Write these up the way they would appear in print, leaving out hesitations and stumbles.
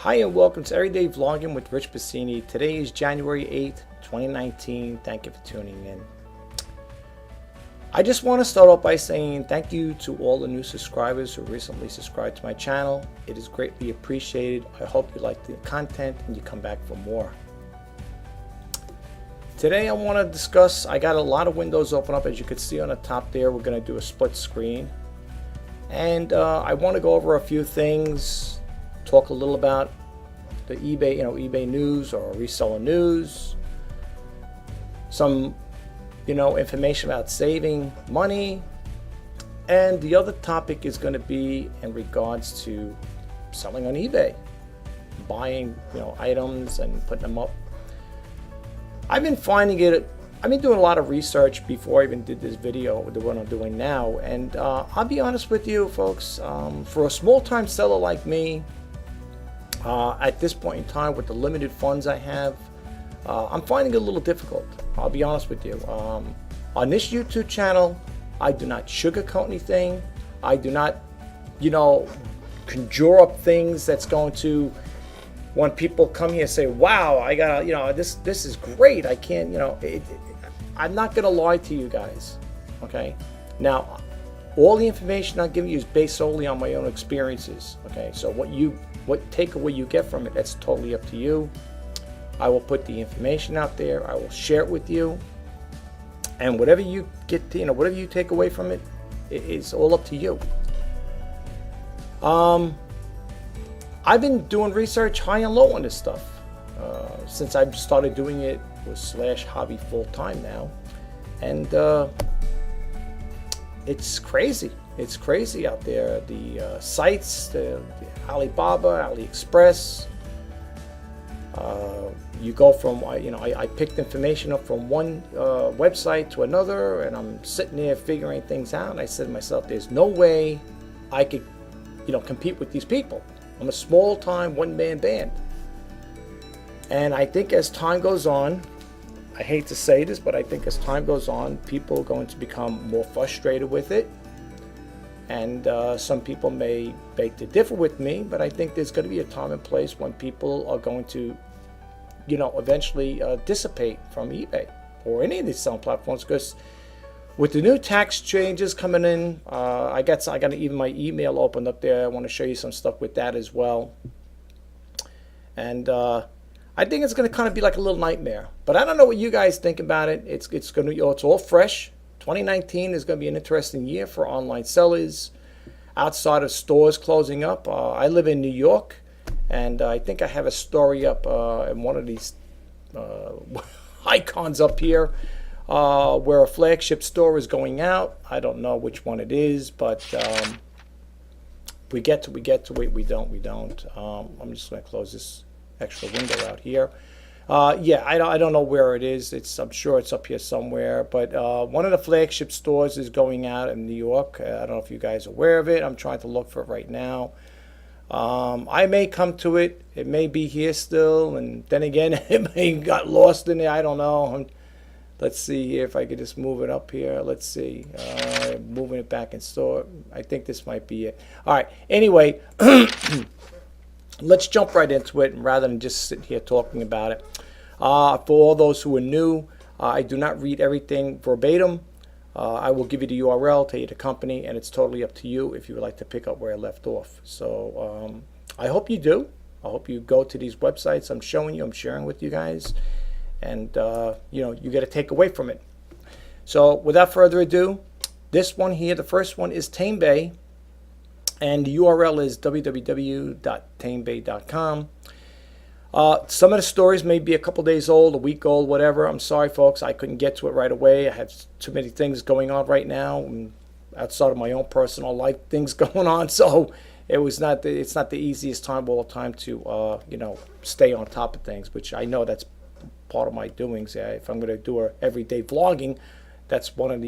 Hi and welcome to Everyday Vlogging with Rich Pasini. Today is January 8th, 2019. Thank you for tuning in. I just want to start off by saying thank you to all the new subscribers who recently subscribed to my channel. It is greatly appreciated. I hope you like the content and you come back for more. Today I want to discuss, I got a lot of windows open up. As you can see on the top there, we're going to do a split screen. And I want to go over a few things, talk a little about the eBay, eBay news or reseller news, some, information about saving money, and the other topic is going to be in regards to selling on eBay, buying, items and putting them up. I've been doing a lot of research before I even did this video, the one I'm doing now, and I'll be honest with you folks, for a small-time seller like me, at this point in time with the limited funds I have, I'm finding it a little difficult. I'll be honest with you. On this YouTube channel, I do not sugarcoat anything. I do not, conjure up things that's going to, when people come here and say, wow, I got, this is great. I can't, I'm not going to lie to you guys, okay? Now, all the information I'm giving you is based solely on my own experiences, okay? So what takeaway you get from it, that's totally up to you. I will put the information out there. I will share it with you. And whatever you get to, whatever you take away from it, it's all up to you. I've been doing research high and low on this stuff since I've started doing it with /hobby full time now, and it's crazy. It's crazy out there. The sites, the Alibaba, Aliexpress. You go from, I picked information up from one website to another, and I'm sitting there figuring things out. And I said to myself, there's no way I could, compete with these people. I'm a small-time one-man band. And I think as time goes on, I hate to say this, but I think as time goes on, people are going to become more frustrated with it. And some people may beg to differ with me, but I think there's going to be a time and place when people are going to, eventually dissipate from eBay or any of these selling platforms, because with the new tax changes coming in, I got even my email opened up there. I want to show you some stuff with that as well. And I think it's going to kind of be like a little nightmare. But I don't know what you guys think about it. It's going to, it's all fresh. 2019 is going to be an interesting year for online sellers outside of stores closing up. I live in New York, and I think I have a story up in one of these icons up here where a flagship store is going out. I don't know which one it is, but we get to it. We don't. I'm just going to close this extra window out here. Yeah, I don't know where it is. I'm sure it's up here somewhere. But one of the flagship stores is going out in New York. I don't know if you guys are aware of it. I'm trying to look for it right now. I may come to it. It may be here still, and then again, it may got lost in there. I don't know. Let's see here if I could just move it up here. Let's see. Moving it back in store. I think this might be it. All right. Anyway. Let's jump right into it rather than just sit here talking about it. For all those who are new, I do not read everything verbatim. I will give you the URL, tell you the company, and it's totally up to you if you would like to pick up where I left off. So I hope you do. I hope you go to these websites I'm showing you, I'm sharing with you guys, and you get a takeaway from it. So without further ado, this one here, the first one is Tame Bay. And the URL is www.tamebay.com. Some of the stories may be a couple days old, a week old, whatever. I'm sorry, folks. I couldn't get to it right away. I had too many things going on right now, and outside of my own personal life things going on. So it's not the easiest time all the time to stay on top of things, which I know that's part of my doings. If I'm going to do everyday vlogging, that's one of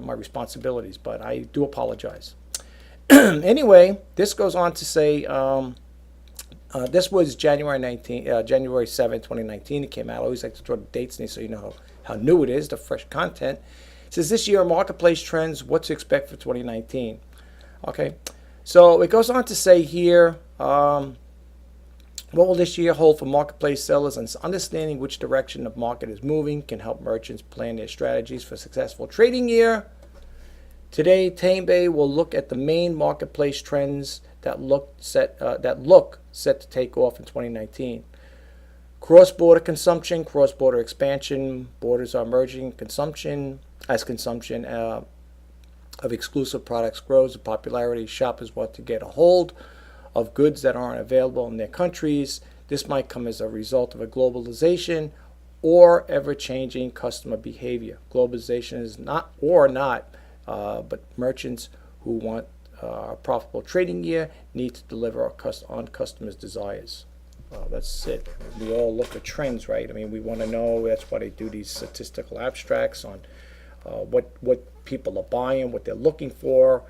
my responsibilities. But I do apologize. Anyway, this goes on to say, this was January 7, 2019. It came out. I always like to throw the dates in so you know how new it is, the fresh content. It says, this year, marketplace trends, what to expect for 2019. Okay, so it goes on to say here, What will this year hold for marketplace sellers, and understanding which direction the market is moving can help merchants plan their strategies for a successful trading year. Today, Tame Bay will look at the main marketplace trends that look set to take off in 2019. Cross-border consumption, cross-border expansion, borders are merging. Consumption of exclusive products grows. The popularity shoppers want to get a hold of goods that aren't available in their countries. This might come as a result of a globalization or ever-changing customer behavior. Globalization is not, but merchants who want a profitable trading year need to deliver on customers' desires. That's it. We all look at trends, right? I mean, we want to know. That's why they do these statistical abstracts on what people are buying, what they're looking for,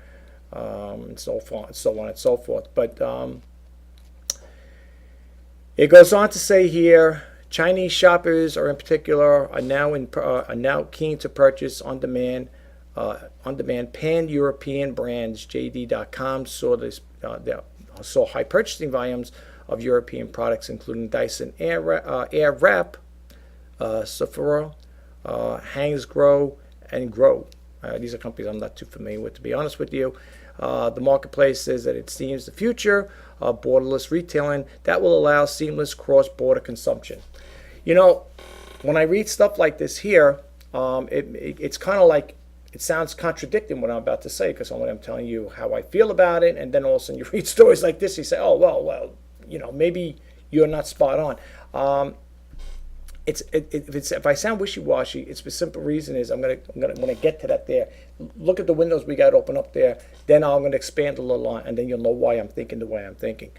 and so on and so forth. But it goes on to say here, Chinese shoppers, or in particular, are now keen to purchase on demand pan-European brands. JD.com saw high purchasing volumes of European products, including Dyson Airwrap, Sephora, Hansgrohe, and Grow. These are companies I'm not too familiar with, to be honest with you. The marketplace says that it seems the future of borderless retailing that will allow seamless cross-border consumption. You know, when I read stuff like this here, it's kind of like, it sounds contradicting what I'm about to say, because I'm telling you how I feel about it, and then all of a sudden you read stories like this, you say, oh, well, you know, maybe you're not spot on. If I sound wishy-washy, it's the simple reason is I'm gonna get to that there. Look at the windows we got open up there. Then I'm gonna expand a little on, and then you'll know why I'm thinking the way I'm thinking.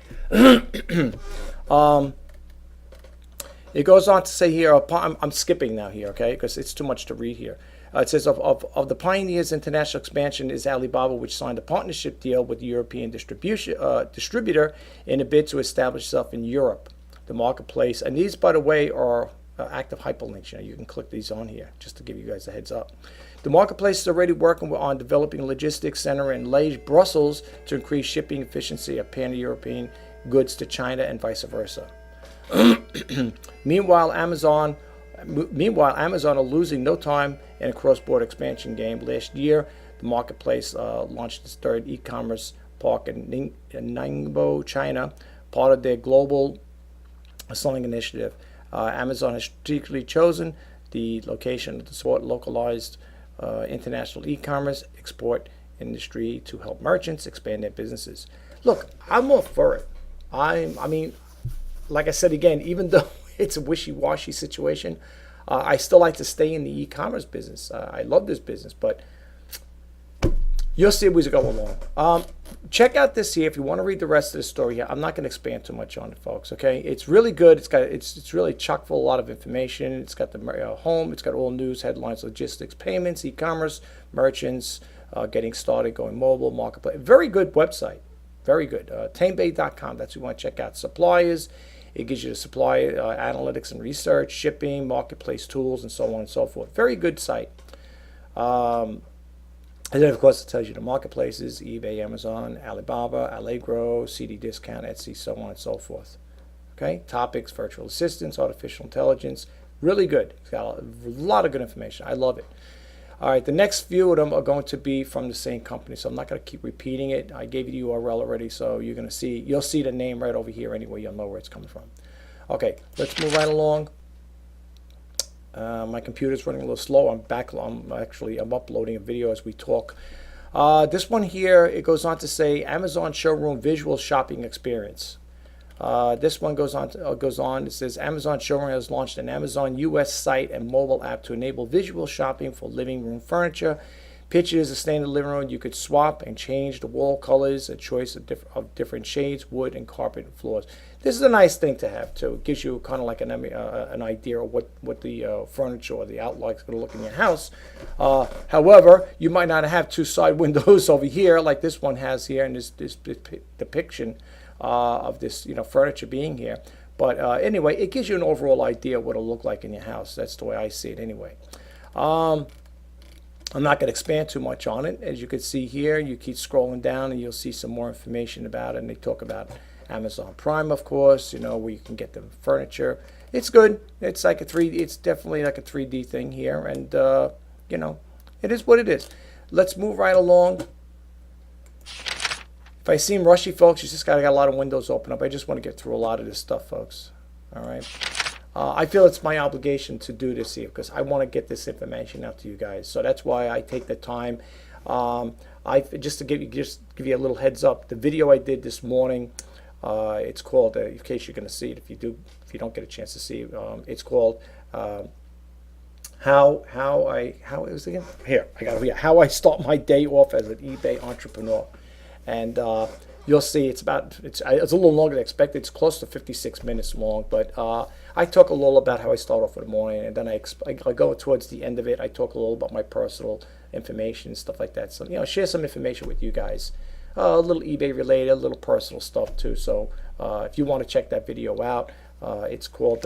It goes on to say here. I'm skipping now here, okay, because it's too much to read here. It says of the pioneers' international expansion is Alibaba, which signed a partnership deal with the European distributor in a bid to establish itself in Europe. The marketplace, and these, by the way, are active hyperlinks. You can click these on here just to give you guys a heads up. The marketplace is already working on developing a logistics center in Liège, Brussels, to increase shipping efficiency of pan-European goods to China and vice versa. Meanwhile, Amazon are losing no time in a cross-border expansion game. Last year, the marketplace launched its third e-commerce park in Ningbo, China, part of their global selling initiative. Amazon has strategically chosen the location to support localized international e-commerce export industry to help merchants expand their businesses. Look, I'm all for it. I mean, like I said again, even though it's a wishy-washy situation, I still like to stay in the e-commerce business. I love this business, but you'll see as we go along. Check out this here if you want to read the rest of the story here. I'm not going to expand too much on it, folks. Okay, it's really good. It's really chock full of a lot of information. It's got the home. It's got all news, headlines, logistics, payments, e-commerce, merchants, getting started, going mobile, marketplace. Very good website. Very good. Tamebay.com. That's what you want to check out. Suppliers. It gives you the supply analytics and research, shipping, marketplace tools, and so on and so forth. Very good site. And then, of course, it tells you the marketplaces: eBay, Amazon, Alibaba, Allegro, CD Discount, Etsy, so on and so forth. Okay, topics: virtual assistants, artificial intelligence. Really good. It's got a lot of good information. I love it. All right, the next few of them are going to be from the same company, so I'm not going to keep repeating it. I gave you the URL already, so you'll see the name right over here anyway. You'll know where it's coming from. Okay, let's move right along. My computer's running a little slow. I'm uploading a video as we talk. This one here, it goes on to say Amazon showroom visual shopping experience. This one goes on. It says Amazon showroom has launched an Amazon US site and mobile app to enable visual shopping for living room furniture. Picture is a standard living room. You could swap and change the wall colors, a choice of different shades, wood, and carpet and floors. This is a nice thing to have too. It gives you kind of like an idea of what the furniture or the outlook is going to look in your house. However, you might not have two side windows over here like this one has here in this depiction of this furniture being here. But anyway, it gives you an overall idea of what it'll look like in your house. That's the way I see it anyway. I'm not going to expand too much on it. As you can see here, you keep scrolling down and you'll see some more information about it, and they talk about Amazon Prime, of course, where you can get the furniture. It's good. It's like it's definitely like a 3D thing here, and it is what it is. Let's move right along. If I seem rushy, folks, you just got a lot of windows open up. I just want to get through a lot of this stuff, folks. All right. I feel it's my obligation to do this here because I want to get this information out to you guys. So that's why I take the time. Just to give you a little heads up, the video I did this morning, it's called, in case you're going to see it, if you don't get a chance to see it, it's called how it was again. Here, I got it here. How I start my day off as an eBay entrepreneur. And you'll see it's a little longer than expected. It's close to 56 minutes long, but I talk a little about how I start off with the morning, and then I go towards the end of it. I talk a little about my personal information and stuff like that. So share some information with you guys, a little eBay related, a little personal stuff too. So if you want to check that video out, it's called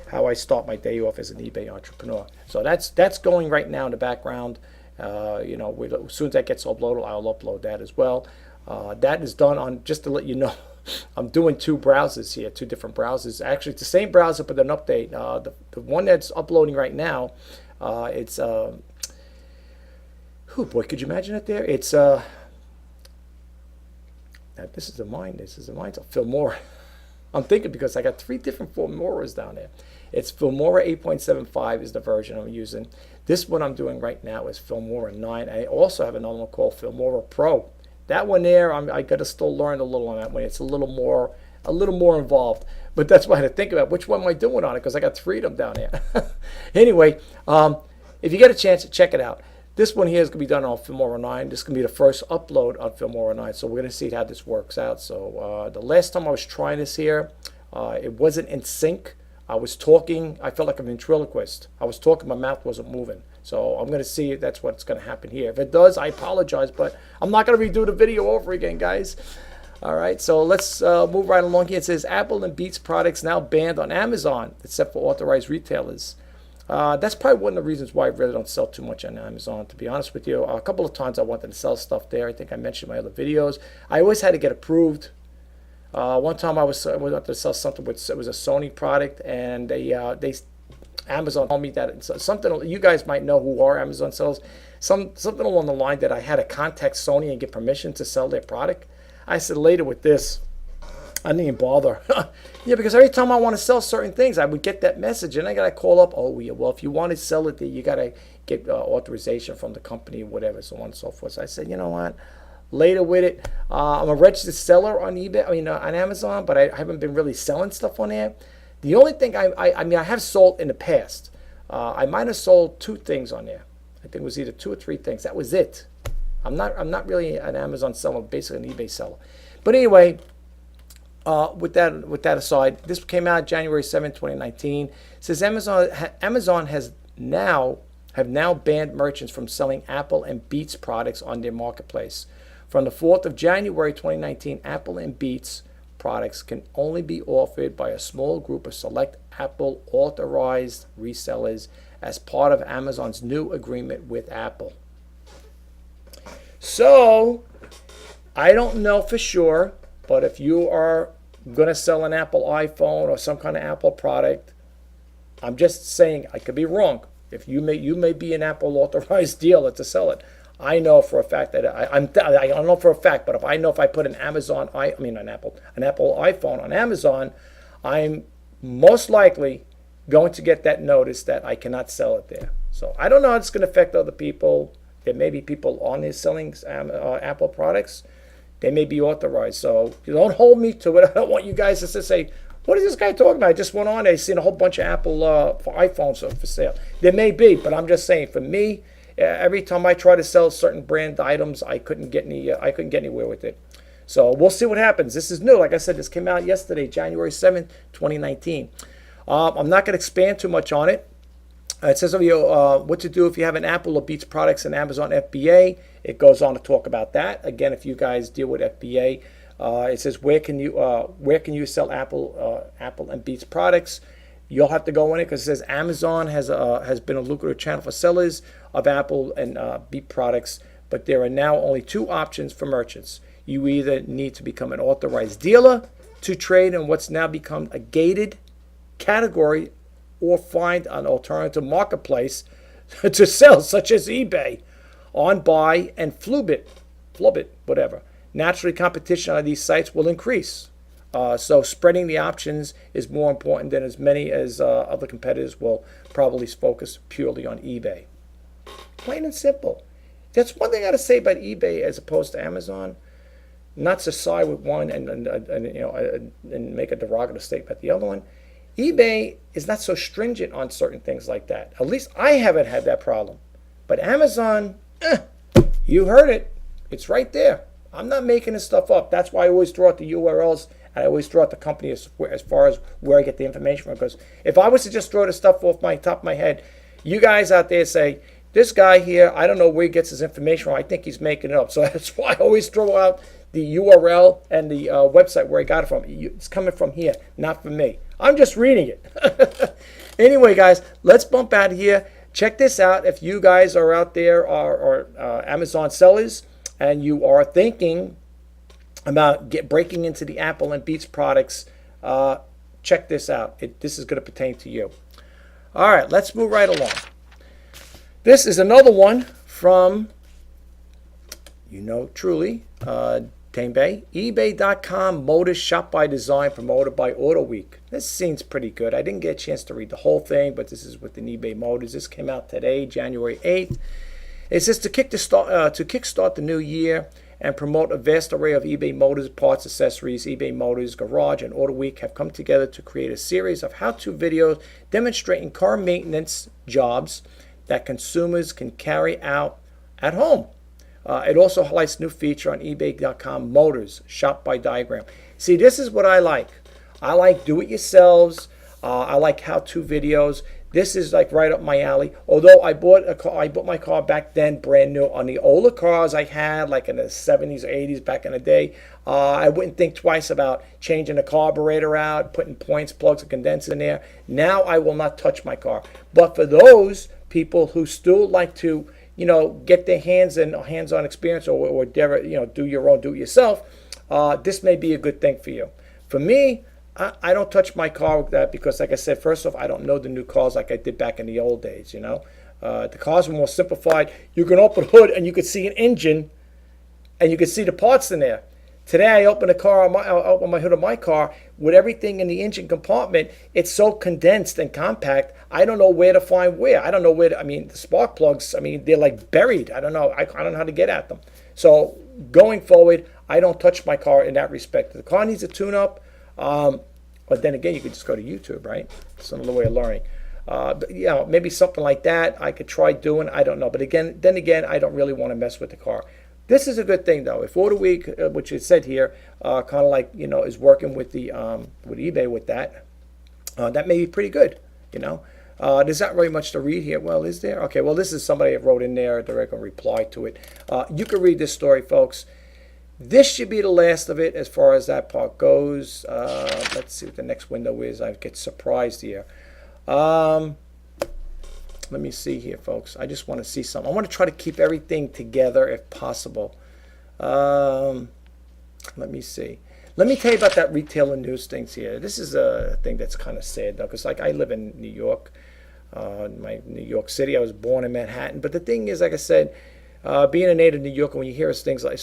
"How I Start My Day Off as an eBay Entrepreneur." So that's going right now in the background. As soon as that gets uploaded, I'll upload that as well. That is done on, just to let you know, I'm doing two browsers here, two different browsers. Actually, it's the same browser, but an update. The one that's uploading right now, it's, oh boy, could you imagine it there? It's, this is the mine, so Filmora. I'm thinking because I got three different Filmoras down there. It's Filmora 8.75 is the version I'm using. This one I'm doing right now is Filmora 9. I also have another one called Filmora Pro. That one there, I got to still learn a little on that one. It's a little more involved. But that's why I had to think about which one am I doing on it, because I got three of them down there. Anyway, if you get a chance, check it out. This one here is going to be done on Filmora 9. This is going to be the first upload on Filmora 9. So we're going to see how this works out. So the last time I was trying this here, it wasn't in sync. I was talking. I felt like a ventriloquist. I was talking. My mouth wasn't moving. So I'm going to see if that's what's going to happen here. If it does, I apologize, but I'm not going to redo the video over again, guys. All right, so let's move right along here. It says Apple and Beats products now banned on Amazon, except for authorized retailers. That's probably one of the reasons why I really don't sell too much on Amazon, to be honest with you. A couple of times I wanted to sell stuff there. I think I mentioned in my other videos. I always had to get approved. One time I wanted to sell something it was a Sony product, and Amazon told me that it's something you guys might know who are Amazon sellers. Something along the line that I had to contact Sony and get permission to sell their product. I said later with this, I didn't even bother. Yeah, because every time I want to sell certain things, I would get that message, and I got to call up. Oh, yeah, well, if you want to sell it, you got to get authorization from the company, whatever, so on and so forth. So I said, you know what? Later with it, I'm a registered seller on eBay. On Amazon, but I haven't been really selling stuff on there. The only thing I have sold in the past. I might have sold 2 things on there. I think it was either 2 or 3 things. That was it. I'm not really an Amazon seller, basically an eBay seller. But anyway, with that aside, this came out January 7, 2019. It says Amazon have now banned merchants from selling Apple and Beats products on their marketplace. From the 4th of January 2019, Apple and Beats products can only be offered by a small group of select Apple authorized resellers as part of Amazon's new agreement with Apple. So, I don't know for sure, but if you are going to sell an Apple iPhone or some kind of Apple product, I'm just saying, I could be wrong. If you may be an Apple authorized dealer to sell it. I know for a fact that I don't know for a fact, but if I put an Apple iPhone on Amazon, I'm most likely going to get that notice that I cannot sell it there. So I don't know how it's going to affect other people. There may be people on there selling Apple products. They may be authorized. So you don't hold me to it. I don't want you guys to say, what is this guy talking about? I just went on. I seen a whole bunch of Apple for iPhones for sale. There may be, but I'm just saying, for me, every time I try to sell certain brand items, I couldn't get anywhere with it. So we'll see what happens. This is new. Like I said, this came out yesterday, January 7th, 2019. I'm not going to expand too much on it. It says over here what to do if you have an Apple or Beats products in Amazon FBA. It goes on to talk about that. Again, if you guys deal with FBA, it says where can you sell Apple and Beats products. You'll have to go in it because it says Amazon has been a lucrative channel for sellers of Apple and Beats products, but there are now only 2 options for merchants. You either need to become an authorized dealer to trade in what's now become a gated category or find an alternative marketplace to sell, such as eBay, OnBuy, and Flubit, whatever. Naturally, competition on these sites will increase. So spreading the options is more important than as many as other competitors will probably focus purely on eBay. Plain and simple. That's one thing I got to say about eBay as opposed to Amazon. Not to side with one and make a derogatory statement about the other one. eBay is not so stringent on certain things like that. At least I haven't had that problem. But Amazon, you heard it. It's right there. I'm not making this stuff up. That's why I always throw out the URLs. And I always throw out the company as far as where I get the information from. Because if I was to just throw the stuff off my top of my head, you guys out there say, this guy here, I don't know where he gets his information from. I think he's making it up. So that's why I always throw out the URL and the website where I got it from. It's coming from here, not from me. I'm just reading it. Anyway, guys, let's bump out of here. Check this out. If you guys are out there are Amazon sellers and you are thinking about breaking into the Apple and Beats products, check this out. This is going to pertain to you. All right, let's move right along. This is another one from, truly, Tame Bay. eBay.com Motors Shop by Design promoted by Auto Week. This seems pretty good. I didn't get a chance to read the whole thing, but this is within eBay Motors. This came out today, January 8th. It says to kickstart the new year and promote a vast array of eBay Motors parts, accessories. eBay Motors Garage and Auto Week have come together to create a series of how-to videos demonstrating car maintenance jobs that consumers can carry out at home. It also highlights a new feature on eBay.com Motors Shop by Diagram. See, this is what I like. I like do-it-yourselves. I like how-to videos. This is like right up my alley. Although I bought my car back then brand new on the older cars I had, like in the 70s or 80s back in the day. I wouldn't think twice about changing the carburetor out, putting points, plugs, and condensers in there. Now I will not touch my car. But for those people who still like to, get their hands-on experience or do your own, do it yourself, this may be a good thing for you. For me, I don't touch my car with that because, like I said, first off, I don't know the new cars like I did back in the old days, The cars were more simplified. You can open the hood and you could see an engine and you could see the parts in there. Today, I open open my hood of my car with everything in the engine compartment. It's so condensed and compact. I don't know where to find where. I don't know where the spark plugs, they're like buried. I don't know. I don't know how to get at them. So going forward, I don't touch my car in that respect. The car needs a tune-up. But then again, you could just go to YouTube, right? It's another way of learning. But, maybe something like that I could try doing. I don't know. But then again, I don't really want to mess with the car. This is a good thing, though. If Auto Week, which is said here, kind of like, is working with the with eBay with that, that may be pretty good, There's not really much to read here. Well, is there? Okay, well, this is somebody that wrote in there. They're going to reply to it. You can read this story, folks. This should be the last of it as far as that part goes. Let's see what the next window is. I get surprised here. Let me see here, folks. I just want to see something. I want to try to keep everything together if possible. Let me see. Let me tell you about that retailer news things here. This is a thing that's kind of sad, though, because like I live in New York, New York City. I was born in Manhattan. But the thing is, like I said, being a native New Yorker, when you hear things like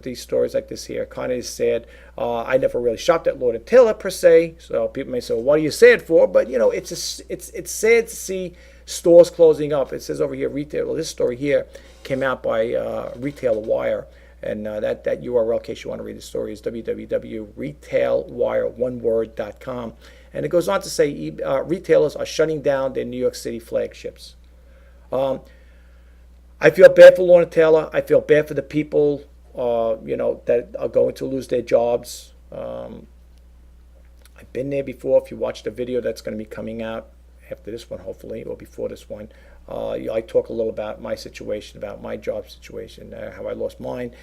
these stories like this here, kind of is sad. I never really shopped at Lord & Taylor per se, so people may say, well, what are you sad for? But it's sad to see stores closing up. It says over here, retail. Well, this story here came out by Retailer Wire, and that URL, in case you want to read the story, is www.retailwire.com, and it goes on to say retailers are shutting down their New York City flagships. I feel bad for Lord & Taylor. I feel bad for the people, that are going to lose their jobs. I've been there before. If you watch the video that's going to be coming out after this one, hopefully, or before this one, I talk a little about my situation, about my job situation, how I lost mine.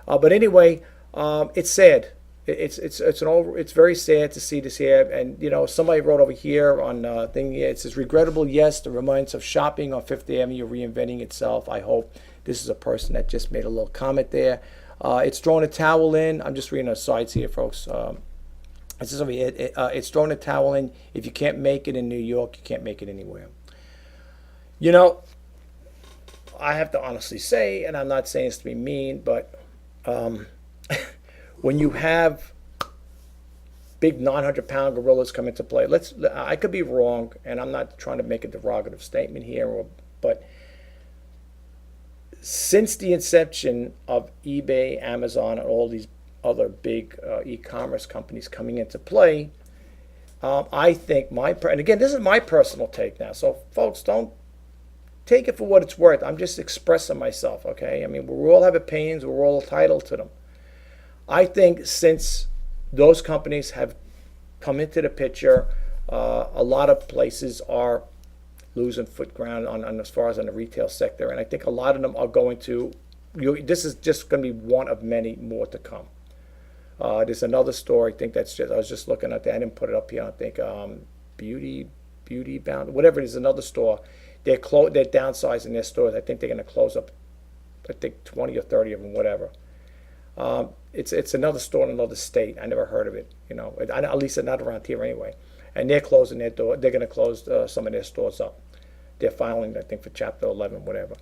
But anyway, it's sad. It's very sad to see this here. And somebody wrote over here on thing here. It says, regrettable, yes, the remnants of shopping on Fifth Avenue reinventing itself. I hope this is a person that just made a little comment there. It's thrown a towel in. I'm just reading the sides here, folks. It says over here, it's throwing the towel in. If you can't make it in New York, you can't make it anywhere. You know, I have to honestly say, and I'm not saying this to be mean, but when you have big 900-pound gorillas come into play, I could be wrong, and I'm not trying to make a derogative statement here, but since the inception of eBay, Amazon, and all these other big e-commerce companies coming into play, I think and again, this is my personal take now, so folks, don't take it for what it's worth. I'm just expressing myself, okay? I mean, we all have opinions, we're all entitled to them. I think since those companies have come into the picture, a lot of places are losing foot ground on as far as on the retail sector, and I think a lot of them are going to. This is just going to be one of many more to come. There's another store. I think I was just looking at that. I didn't put it up here. I think Beauty Bound, whatever it is, another store. They're downsizing their stores. I think they're going to close up. I think 20 or 30 of them, whatever. It's another store in another state. I never heard of it. At least not around here anyway. And they're closing their door. They're going to close some of their stores up. They're filing, I think, for Chapter 11, whatever.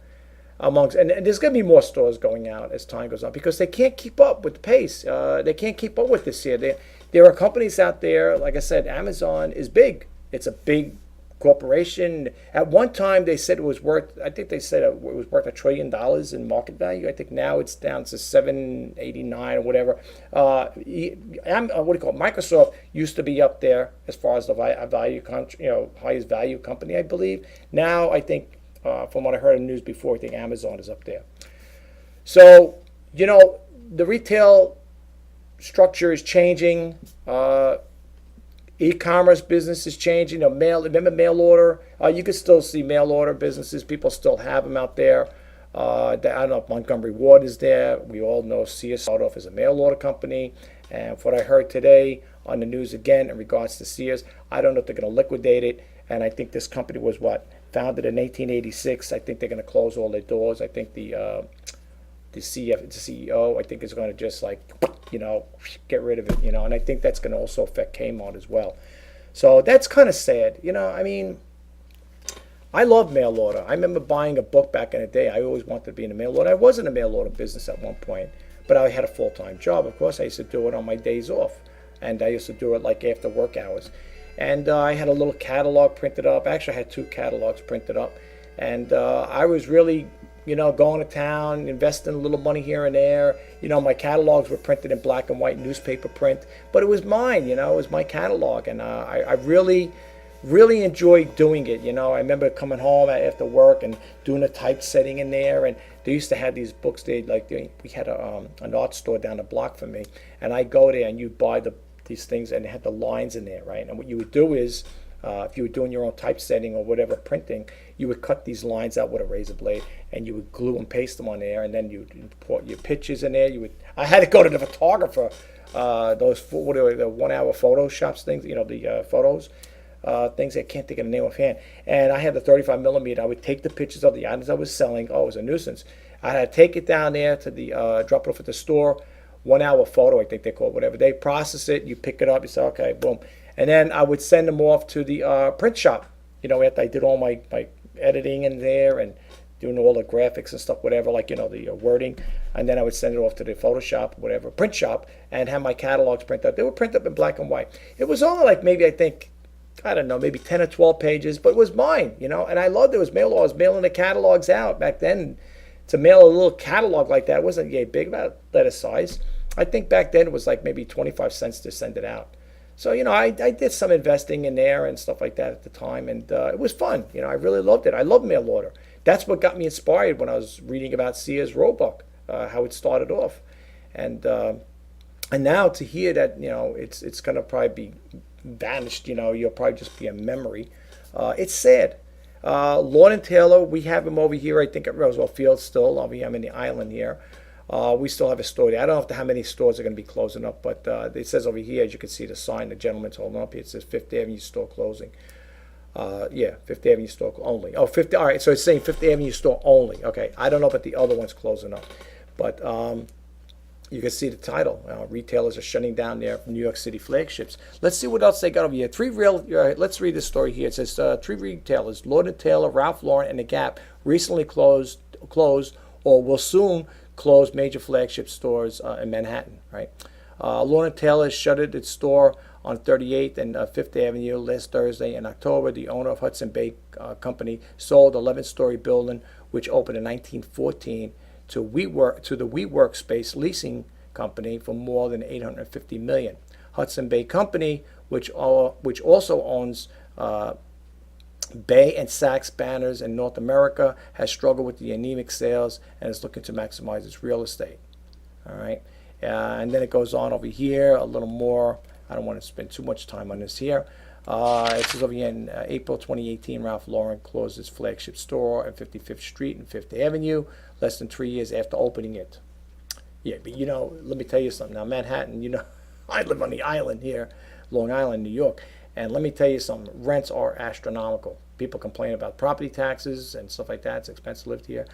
And there's going to be more stores going out as time goes on because they can't keep up with the pace. They can't keep up with this here. There are companies out there, like I said, Amazon is big. It's a big corporation. At one time, they said it was worth. I think they said it was worth $1 trillion in market value. I think now it's down to 789 or whatever. What do you call it? Microsoft used to be up there as far as the highest value company, I believe. Now I think, from what I heard in the news before, I think Amazon is up there. So the retail structure is changing. E-commerce business is changing. Remember mail order? You can still see mail order businesses. People still have them out there. I don't know if Montgomery Ward is there. We all know Sears started off as a mail order company. And from what I heard today on the news again in regards to Sears, I don't know if they're going to liquidate it. And I think this company was founded in 1886. I think they're going to close all their doors. I think the CEO, I think, is going to just get rid of it, and I think that's going to also affect Kmart as well. So that's kind of sad, I mean, I love mail order. I remember buying a book back in the day. I always wanted to be in a mail order. I was in a mail order business at one point, but I had a full-time job. Of course, I used to do it on my days off, and I used to do it like after work hours. And I had a little catalog printed up. Actually, I had 2 catalogs printed up, and I was really going to town, investing a little money here and there. My catalogs were printed in black and white newspaper print, but it was mine, it was my catalog. And I really, really enjoyed doing it. I remember coming home after work and doing the typesetting in there. And they used to have these books. We had an art store down the block from me, and I go there and you buy these things, and they had the lines in there, right? And what you would do is, if you were doing your own typesetting or whatever printing, you would cut these lines out with a razor blade, and you would glue and paste them on there, and then you put your pictures in there. I had to go to the photographer, those the 1-hour Photoshops things, the photos, things I can't think of the name offhand. And I had the 35 millimeter. I would take the pictures of the items I was selling. Oh, it was a nuisance. I had to take it down there to drop it off at the store. 1-hour photo, I think they call it, whatever. They process it, you pick it up, you say, okay, boom. And then I would send them off to the print shop, after I did all my editing in there and doing all the graphics and stuff, whatever, the wording. And then I would send it off to the Photoshop, whatever, print shop, and have my catalogs printed up. They were printed up in black and white. It was only maybe 10 or 12 pages, but it was mine, and I loved it. It was mail order. I was mailing the catalogs out back then. To mail a little catalog like that wasn't big, about letter size. I think back then it was maybe 25 cents to send it out. So, I did some investing in there and stuff like that at the time, and it was fun. I really loved it. I love mail order. That's what got me inspired when I was reading about Sears Roebuck, how it started off. And now to hear that, it's going to probably be vanished, you'll probably just be a memory. It's sad. Lord & Taylor, we have him over here, I think at Roosevelt Field still. I'm in the island here. We still have a store there. I don't know how many stores are going to be closing up, but it says over here, as you can see the sign, the gentleman's holding up here, it says 5th Avenue store closing. 5th Avenue store only. Oh, all right, so it's saying 5th Avenue store only. Okay, I don't know about the other ones closing up. But You can see the title. Retailers are shutting down their New York City flagships. Let's see what else they got over here. Let's read this story here. It says three retailers, Lord & Taylor, Ralph Lauren, and The Gap, recently closed or will soon close major flagship stores in Manhattan. Right. Lord & Taylor shuttered its store on 38th and 5th Avenue last Thursday. In October, the owner of Hudson Bay Company sold 11-story building, which opened in 1914, to the WeWork space leasing company for more than $850 million. Hudson Bay Company, which also owns Bay and Saks banners in North America, has struggled with the anemic sales and is looking to maximize its real estate. All right, and then it goes on over here a little more. I don't want to spend too much time on this here. It says over here in April 2018, Ralph Lauren closed its flagship store at 55th Street and 5th Avenue, less than 3 years after opening it. Yeah, but let me tell you something. Now, Manhattan, I live on the island here, Long Island, New York, and let me tell you something. Rents are astronomical. People complain about property taxes and stuff like that. It's expensive to live here.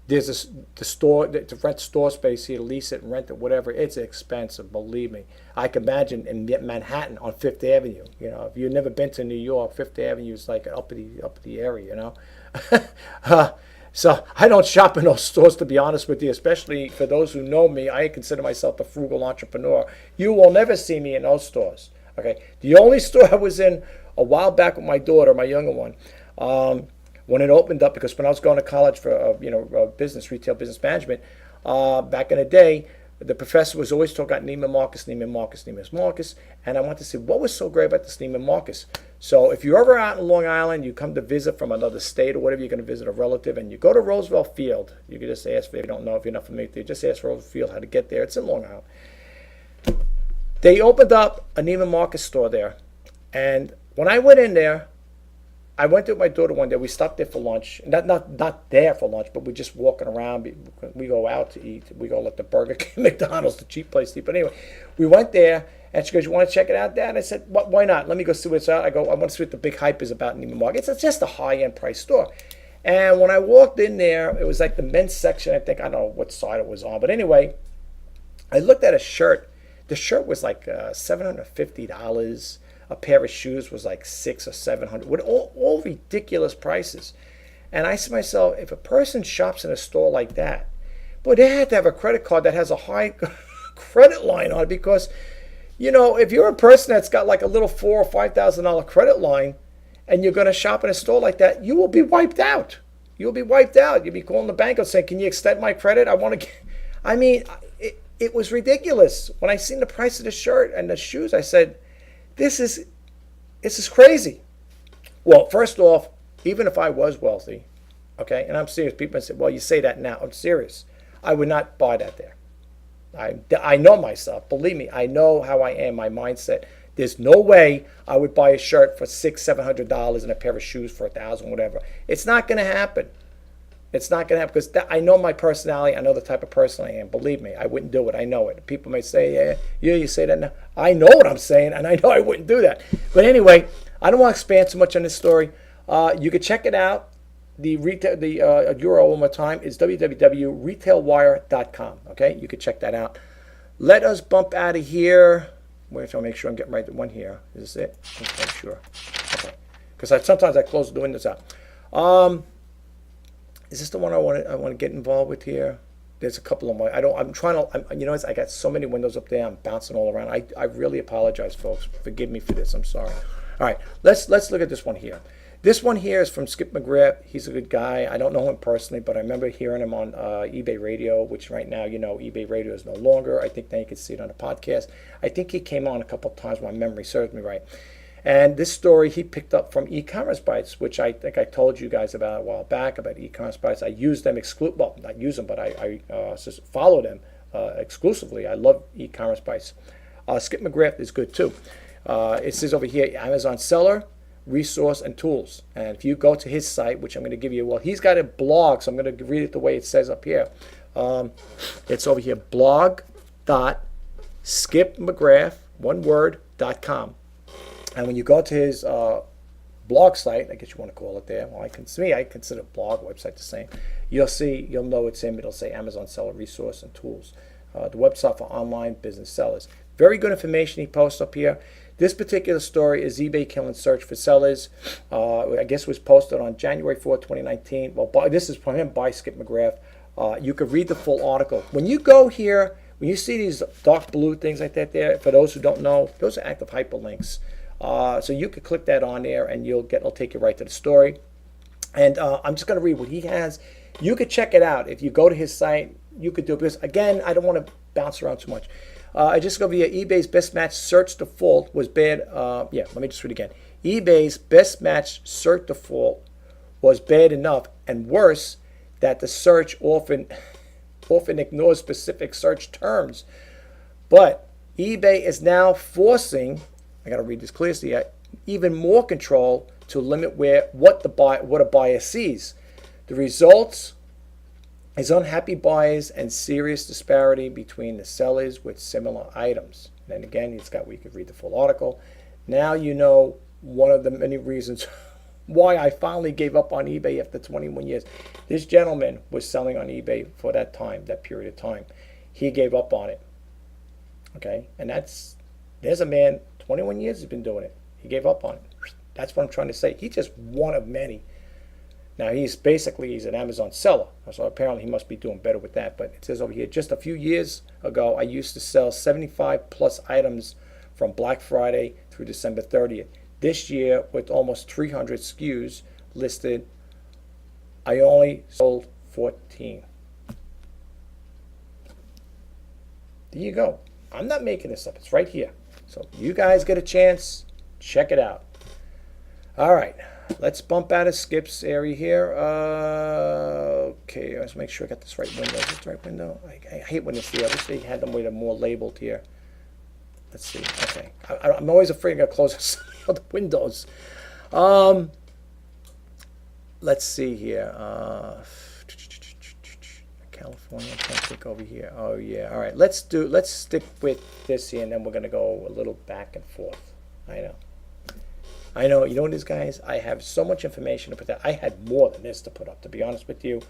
There's to rent store space here, to lease it and rent it, whatever. It's expensive, believe me. I can imagine in Manhattan on Fifth Avenue. If you've never been to New York, Fifth Avenue is like an uppity area. So I don't shop in those stores, to be honest with you. Especially for those who know me, I consider myself a frugal entrepreneur. You will never see me in those stores. Okay, the only store I was in a while back with my daughter, my younger one. When it opened up, because when I was going to college for retail business management, back in the day, the professor was always talking about Neiman Marcus, and I wanted to see what was so great about this Neiman Marcus. So if you're ever out in Long Island, you come to visit from another state or whatever, you're going to visit a relative, and you go to Roosevelt Field, you can just ask, if you don't know, if you're not familiar with it, just ask Roosevelt Field how to get there. It's in Long Island. They opened up a Neiman Marcus store there, and when I went in there, I went with my daughter one day. We stopped there for lunch. Not there for lunch, but we're just walking around. We go out to eat. We go like the Burger King, McDonald's, the cheap place to eat. But anyway, we went there, and she goes, "You want to check it out, Dad?" I said, "Why not? Let me go see what's out." I go, "I want to see what the big hype is about Neiman Marcus." It's just a high-end price store. And when I walked in there, it was like the men's section. I don't know what side it was on. But anyway, I looked at a shirt. The shirt was like $750. A pair of shoes was like $600 or $700, with all ridiculous prices. And I said to myself, if a person shops in a store like that, boy, they had to have a credit card that has a high credit line on it, because, if you're a person that's got like a little $4,000 or $5,000 credit line, and you're going to shop in a store like that, you will be wiped out. You'll be wiped out. You'll be calling the bank and saying, "Can you extend my credit? I want to get." I mean, it was ridiculous. When I seen the price of the shirt and the shoes, I said, This is crazy. Well, first off, even if I was wealthy, okay, and I'm serious, people say, "Well, you say that now." I'm serious. I would not buy that there. I know myself. Believe me, I know how I am, my mindset. There's no way I would buy a shirt for $600-700 and a pair of shoes for $1,000, whatever. It's not going to happen. It's not going to happen, because I know my personality. I know the type of person I am. Believe me, I wouldn't do it. I know it. People may say, yeah, you say that now. I know what I'm saying, and I know I wouldn't do that. But anyway, I don't want to expand too much on this story. You can check it out. The URL one more time is www.retailwire.com. Okay, you can check that out. Let us bump out of here. Wait, I'll make sure I'm getting right to one here. Is this it? Let's make sure. Okay, because sometimes I close the windows out. Is this the one I want to get involved with here? There's a couple of them. I got so many windows up there. I'm bouncing all around. I really apologize, folks. Forgive me for this. I'm sorry. All right, let's look at this one here. This one here is from Skip McGrath. He's a good guy. I don't know him personally, but I remember hearing him on eBay Radio, which right now, eBay Radio is no longer. I think now you can see it on the podcast. I think he came on a couple of times. My memory serves me right. And this story he picked up from E-Commerce Bites, which I think I told you guys about a while back, about E-Commerce Bites. I use them not use them, but I just follow them exclusively. I love E-Commerce Bites. Skip McGrath is good too. It says over here, Amazon seller, resource, and tools. And if you go to his site, which I'm going to give you, well, he's got a blog, so I'm going to read it the way it says up here. It's over here, blog.skipmcgrath.com. And when you go to his blog site, I guess you want to call it there. Well, I consider blog website the same. You'll know it's him. It'll say Amazon seller resource and tools. the website for online business sellers. Very good information he posts up here. This particular story is eBay killing search for sellers. I guess it was posted on January 4th, 2019. Well, this is from him by Skip McGrath. You could read the full article. When you go here, when you see these dark blue things like that there, for those who don't know, those are active hyperlinks. So you could click that on there and it'll take you right to the story. And I'm just going to read what he has. You could check it out. If you go to his site, you could do it. Because, again, I don't want to bounce around too much. I just go via eBay's best match search default was bad. Let me just read again. eBay's best match search default was bad enough and worse that the search often ignores specific search terms. But eBay is now forcing, I got to read this clearly, even more control to limit what a buyer sees. The results is unhappy buyers and serious disparity between the sellers with similar items. And again, we could read the full article. Now you know one of the many reasons why I finally gave up on eBay after 21 years. This gentleman was selling on eBay for that period of time. He gave up on it. Okay, and there's a man, 21 years he's been doing it. He gave up on it. That's what I'm trying to say. He's just one of many. Now, he's an Amazon seller, so apparently he must be doing better with that. But it says over here, just a few years ago, I used to sell 75 plus items from Black Friday through December 30th. This year, with almost 300 SKUs listed, I only sold 14. There you go. I'm not making this up. It's right here. So you guys get a chance, check it out. All right. Let's bump out of Skip's area here. Okay, let's make sure I got this right window. Is this the right window? I hate when it's here. I wish they had them more labeled here. Let's see. Okay. I'm always afraid I'm going to close some of the windows. Let's see here. California, I can't click over here. Oh, yeah. All right. Let's stick with this here, and then we're going to go a little back and forth. I know, you know what it is, guys? I have so much information to put out. I had more than this to put up, to be honest with you.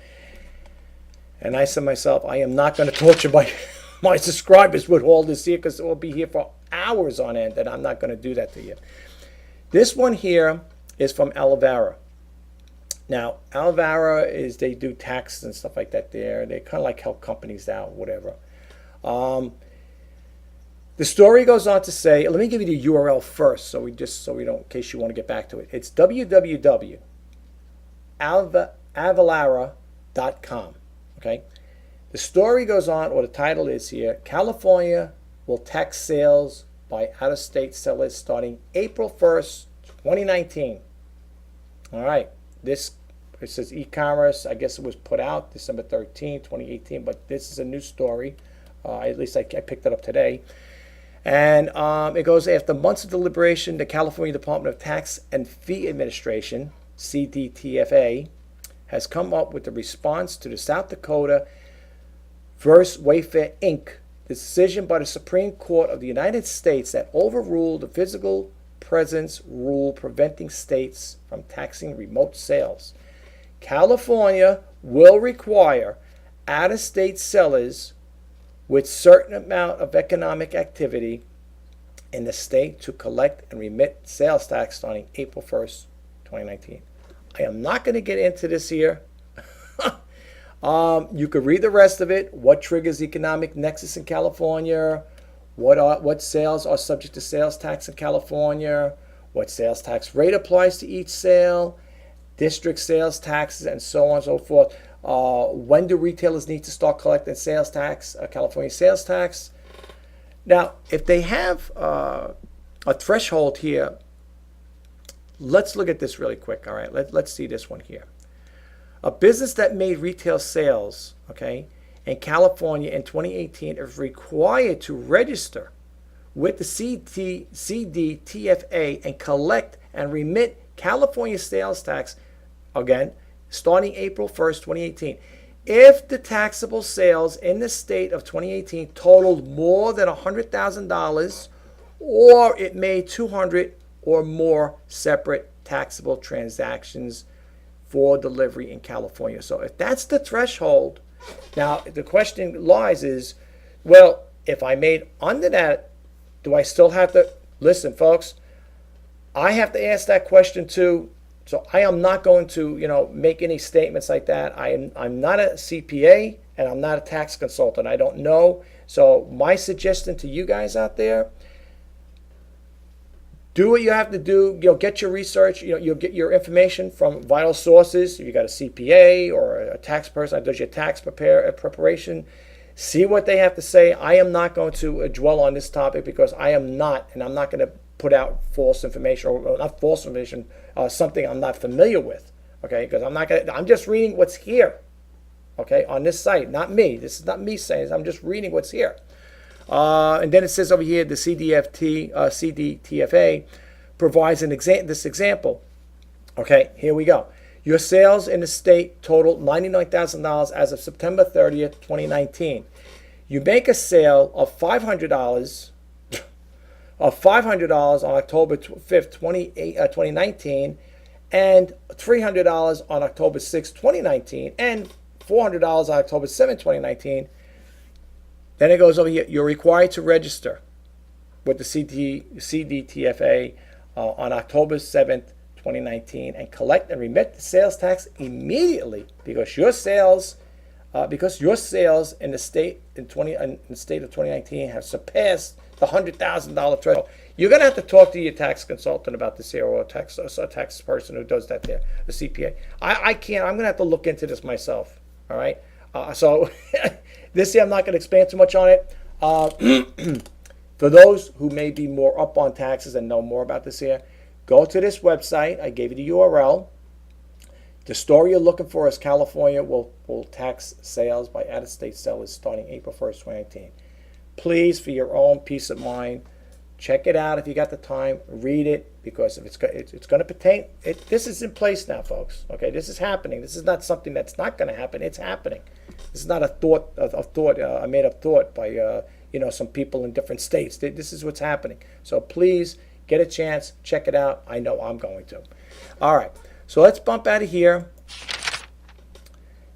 And I said to myself, I am not going to torture my subscribers with all this here because it will be here for hours on end, and I'm not going to do that to you. This one here is from Aliexpress. Now, Aliexpress they do taxes and stuff like that there. They kind of like help companies out, whatever. The story goes on to say, let me give you the URL first, so we don't, in case you want to get back to it. It's www.avalara.com. Okay. The story goes on, or the title is here: California will tax sales by out-of-state sellers starting April 1st, 2019. All right. It says e-commerce. I guess it was put out December 13, 2018, but this is a new story. At least I picked it up today. And it goes, after months of deliberation, the California Department of Tax and Fee Administration, CDTFA, has come up with a response to the South Dakota versus Wayfair Inc., the decision by the Supreme Court of the United States that overruled the physical presence rule preventing states from taxing remote sales. California will require out-of-state sellers with certain amount of economic activity in the state to collect and remit sales tax starting April 1st, 2019. I am not going to get into this here. You could read the rest of it. What triggers economic nexus in California? What sales are subject to sales tax in California? What sales tax rate applies to each sale? District sales taxes, and so on and so forth. When do retailers need to start collecting sales tax, California sales tax? Now, if they have a threshold here, let's look at this really quick. All right, let's see this one here. A business that made retail sales, okay, in California in 2018 is required to register with the CDTFA and collect and remit California sales tax, again, starting April 1st, 2018. If the taxable sales in the state of 2018 totaled more than $100,000, or it made 200 or more separate taxable transactions for delivery in California. So if that's the threshold, now the question lies is, Well, if I made under that, do I still have to listen, folks? I have to ask that question too. So I am not going to, make any statements like that. I'm not a CPA and I'm not a tax consultant. I don't know. So my suggestion to you guys out there, do what you have to do. Get your research. You'll get your information from vital sources. If you got a CPA or a tax person that does your tax preparation, see what they have to say. I am not going to dwell on this topic because I'm not going to put out false information or not false information, something I'm not familiar with. Okay, because I'm just reading what's here. Okay, on this site, not me. This is not me saying this. I'm just reading what's here. And then it says over here, the CDTFA provides this example. Okay, here we go. Your sales in the state totaled $99,000 as of September 30th, 2019. You make a sale of $500 on October 5th, 2019, and $300 on October 6th, 2019, and $400 on October 7th, 2019. Then it goes over here. You're required to register with the CDTFA on October 7th, 2019, and collect and remit the sales tax immediately because your sales in the state in the state of 2019 have surpassed the $100,000 threshold. You're going to have to talk to your tax consultant about this here, or a tax person who does that there, the CPA. I can't. I'm going to have to look into this myself. All right. So this year I'm not going to expand too much on it. For those who may be more up on taxes and know more about this here, go to this website. I gave you the URL. The store you're looking for is California will tax sales by out-of-state sellers starting April 1st, 2019. Please, for your own peace of mind, check it out if you got the time. Read it, because if it's going to pertain. This is in place now, folks. Okay, this is happening. This is not something that's not going to happen. It's happening. This is not a made-up thought by some people in different states. This is what's happening. So please get a chance, check it out. I know I'm going to. All right, so let's bump out of here.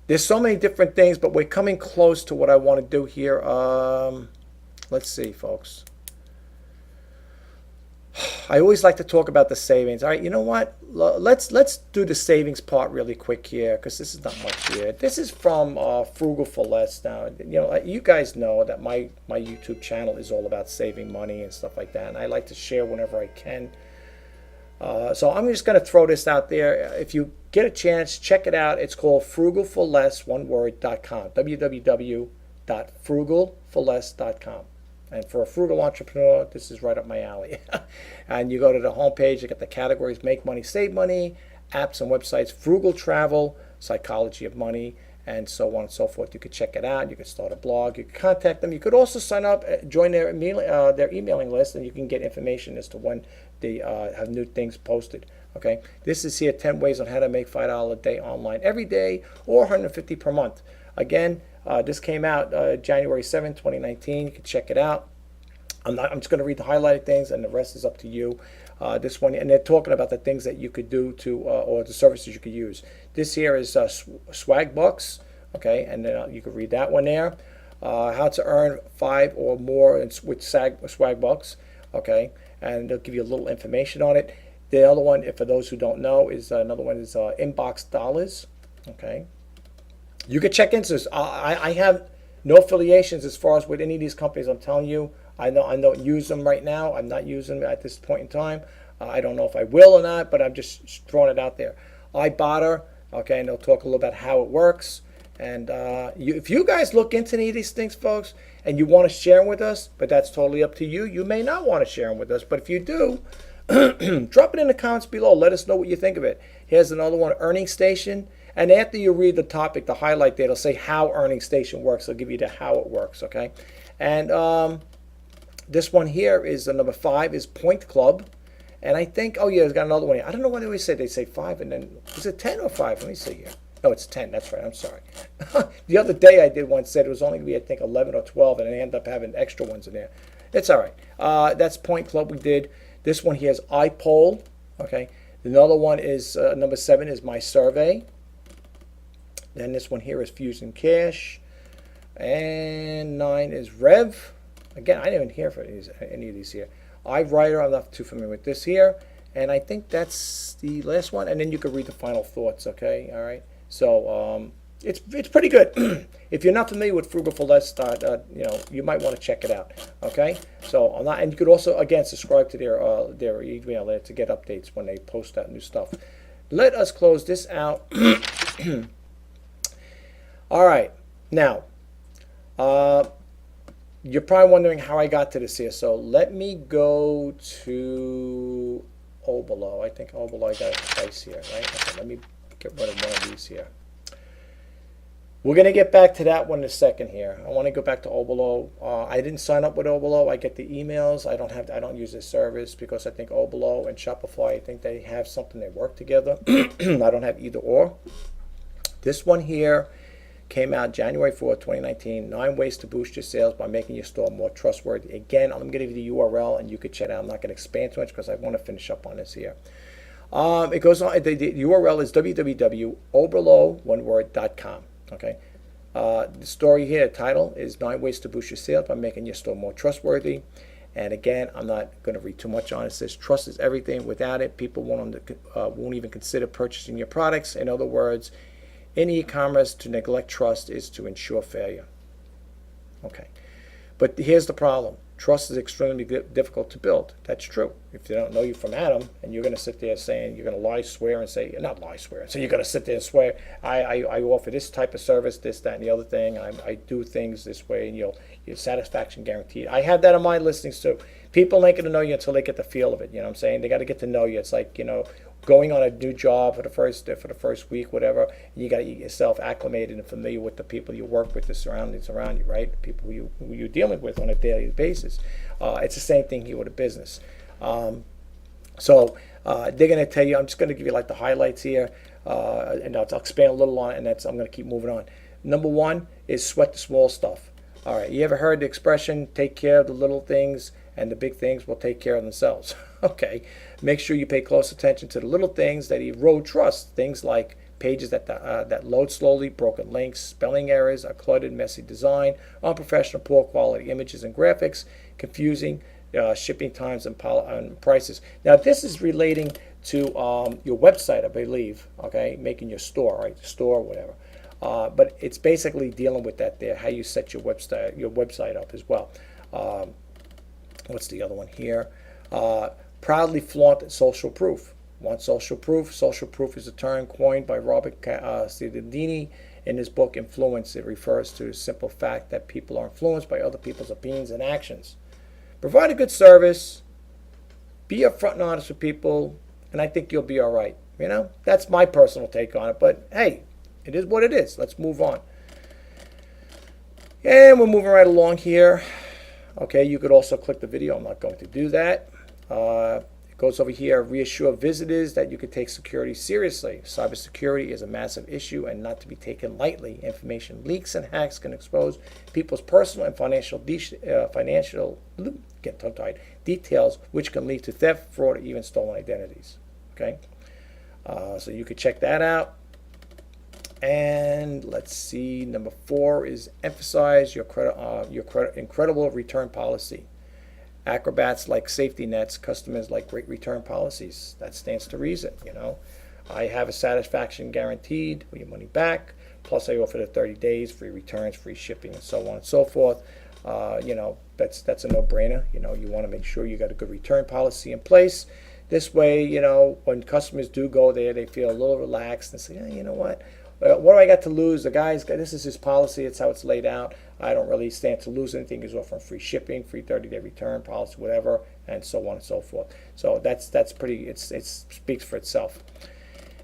There's so many different things, but we're coming close to what I want to do here. Let's see, folks. I always like to talk about the savings. All right, you know what? Let's do the savings part really quick here, because this is not much here. This is from Frugal for Less. Now, you guys know that my YouTube channel is all about saving money and stuff like that, and I like to share whenever I can. So I'm just going to throw this out there. If you get a chance, check it out. It's called frugalforless.com. www.frugalforless.com. And for a frugal entrepreneur, this is right up my alley. And you go to the homepage, you get the categories: make money, save money, apps and websites, frugal travel, psychology of money, and so on and so forth. You could check it out. You could start a blog. You could contact them. You could also sign up, join their emailing list, and you can get information as to when they have new things posted. Okay, this is here 10 ways on how to make $5 a day online every day, or $150 per month. Again, this came out January 7th, 2019. You can check it out. I'm just going to read the highlighted things, and the rest is up to you. This one, and they're talking about the things that you could do to, or the services you could use. This here is Swag Bucks, okay, and then you can read that one there. How to earn 5 or more with Swag Bucks, okay, and they'll give you a little information on it. The other one, for those who don't know, is another one is Inbox Dollars, okay. You could check into this. I have no affiliations as far as with any of these companies. I'm telling you, I don't use them right now. I'm not using them at this point in time. I don't know if I will or not, but I'm just throwing it out there. iBotter, okay, and they'll talk a little about how it works. And if you guys look into any of these things, folks, and you want to share them with us, but that's totally up to you. You may not want to share them with us, but if you do, drop it in the comments below. Let us know what you think of it. Here's another one, Earning Station. And after you read the topic, the highlight there, it'll say how Earning Station works. It'll give you the how it works, okay? And this one here is number 5 is Point Club. And I think, oh yeah, it's got another one here. I don't know why they always say 5 and then, is it 10 or 5? Let me see here. No, it's 10. That's right. I'm sorry. The other day I did one said it was only going to be, I think, 11 or 12, and I ended up having extra ones in there. It's all right. That's Point Club we did. This one here is iPoll, okay? Another one is, number 7 is My Survey. Then this one here is Fusion Cash. And 9 is Rev. Again, I didn't even hear for any of these here. iWriter, I'm not too familiar with this here. And I think that's the last one. And then you can read the final thoughts, okay? All right. So it's pretty good. If you're not familiar with Frugal for Less, you might want to check it out, okay? So and you could also, again, subscribe to their email there to get updates when they post that new stuff. Let us close this out. All right. Now, you're probably wondering how I got to this here. So let me go to Obolo. I think Obolo I got it twice here, right? Okay, let me get rid of one of these here. We're going to get back to that one in a second here. I want to go back to Obolo. I didn't sign up with Obolo. I get the emails. I don't use this service because I think Obolo and Shopify, I think they have something, they work together. I don't have either or. This one here came out January 4th, 2019. 9 ways to boost your sales by making your store more trustworthy. Again, I'm going to give you the URL and you can check it out. I'm not going to expand too much because I want to finish up on this here. It goes on. The URL is www.obolo.com. Okay. The story here, the title is 9 ways to boost your sales by making your store more trustworthy. And again, I'm not going to read too much on it. It says trust is everything. Without it, people won't even consider purchasing your products. In other words, in e-commerce, to neglect trust is to ensure failure. Okay. But here's the problem. Trust is extremely difficult to build. That's true. If they don't know you from Adam, and you're going to sit there saying, you're going to lie, swear, and say, not lie, swear. So you're going to sit there and swear, I offer this type of service, this, that, and the other thing. I do things this way, and your satisfaction guaranteed. I have that on my listings too. People ain't going to know you until they get the feel of it. You know what I'm saying? They got to get to know you. It's like, going on a new job for the first week, whatever. You got to get yourself acclimated and familiar with the people you work with, the surroundings around you, right? The people who you're dealing with on a daily basis. It's the same thing here with a business. So they're going to tell you. I'm just going to give you like the highlights here, and I'll expand a little on it, and I'm going to keep moving on. Number 1 is sweat the small stuff. All right, you ever heard the expression, take care of the little things and the big things will take care of themselves? Okay, make sure you pay close attention to the little things that erode trust. Things like pages that load slowly, broken links, spelling errors, a cluttered, messy design, unprofessional, poor quality images and graphics, confusing shipping times and prices. Now, this is relating to your website, I believe, okay, making your store, right, store, whatever. But it's basically dealing with that there, how you set your website up as well. What's the other one here? Proudly flaunt social proof. Want social proof? Social proof is a term coined by Robert Cialdini in his book Influence. It refers to the simple fact that people are influenced by other people's opinions and actions. Provide a good service. Be upfront and honest with people, and I think you'll be all right. That's my personal take on it. But hey, it is what it is. Let's move on. And we're moving right along here. Okay, you could also click the video. I'm not going to do that. It goes over here, reassure visitors that you can take security seriously. Cybersecurity is a massive issue and not to be taken lightly. Information leaks and hacks can expose people's personal and financial details, which can lead to theft, fraud, or even stolen identities. Okay, so you could check that out. And let's see, number 4 is emphasize your incredible return policy. Acrobats like safety nets, customers like great return policies. That stands to reason, I have a satisfaction guaranteed with your money back. Plus, I offer the 30 days, free returns, free shipping, and so on and so forth. That's a no-brainer. You want to make sure you got a good return policy in place. This way, when customers do go there, they feel a little relaxed and say, you know what? What do I got to lose? This is his policy. It's how it's laid out. I don't really stand to lose anything. He's offering free shipping, free 30-day return policy, whatever, and so on and so forth. So that's pretty. It speaks for itself.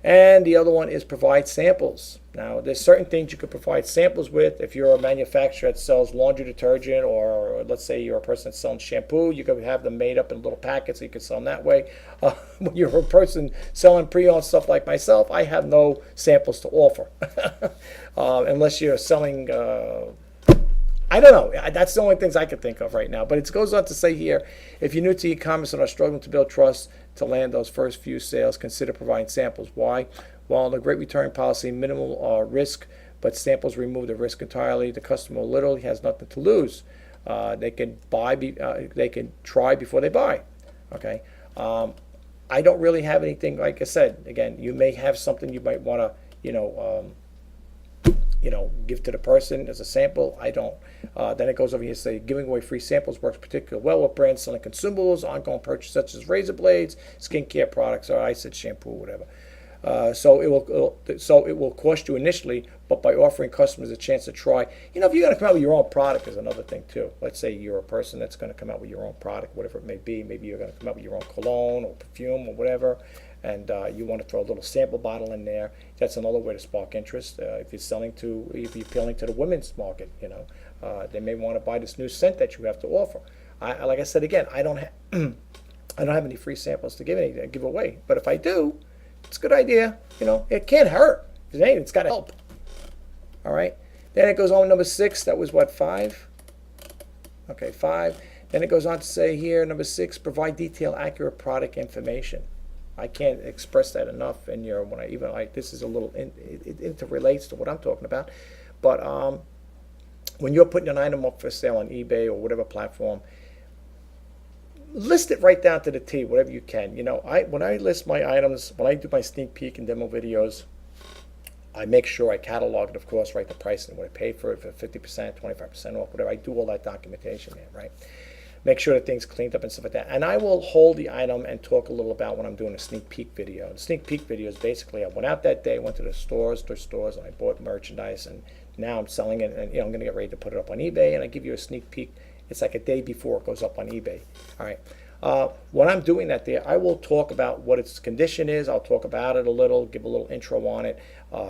And the other one is provide samples. Now, there's certain things you could provide samples with. If you're a manufacturer that sells laundry detergent, or let's say you're a person that's selling shampoo, you could have them made up in little packets so you can sell them that way. When you're a person selling pre-owned stuff like myself, I have no samples to offer. Unless you're selling, I don't know. That's the only things I can think of right now. But it goes on to say here, if you're new to e-commerce and are struggling to build trust to land those first few sales, consider providing samples. Why? Well, the great return policy, minimal risk but samples remove the risk entirely. The customer literally has nothing to lose. They can they can try before they buy. Okay. I don't really have anything. Like I said, again, you may have something you might want to, give to the person as a sample. I don't. Then it goes over here to say giving away free samples works particularly well with brands selling consumables, ongoing purchases such as razor blades, skincare products, or I said shampoo, whatever. So it will cost you initially, but by offering customers a chance to try, if you're going to come out with your own product is another thing too. Let's say you're a person that's going to come out with your own product, whatever it may be. Maybe you're going to come out with your own cologne or perfume or whatever, and you want to throw a little sample bottle in there. That's another way to spark interest. If you're appealing to the women's market, they may want to buy this new scent that you have to offer. Like I said again, I don't have any free samples to give away, but if I do, it's a good idea. It can't hurt. It's got to help. All right. Then it goes on number 6. That was what, 5? Okay, 5. Then it goes on to say here, number 6, provide detailed, accurate product information. I can't express that enough. And this is a little, it interrelates to what I'm talking about. But when you're putting an item up for sale on eBay or whatever platform, list it right down to the T, whatever you can. When I list my items, when I do my sneak peek and demo videos, I make sure I catalog it, of course, write the price and what I paid for it for 50%, 25% off, whatever. I do all that documentation there, right? Make sure that thing's cleaned up and stuff like that. And I will hold the item and talk a little about when I'm doing a sneak peek video. The sneak peek video is basically I went out that day, went to the stores, and I bought merchandise, and now I'm selling it, and I'm going to get ready to put it up on eBay, and I give you a sneak peek. It's like a day before it goes up on eBay. All right. When I'm doing that there, I will talk about what its condition is. I'll talk about it a little, give a little intro on it.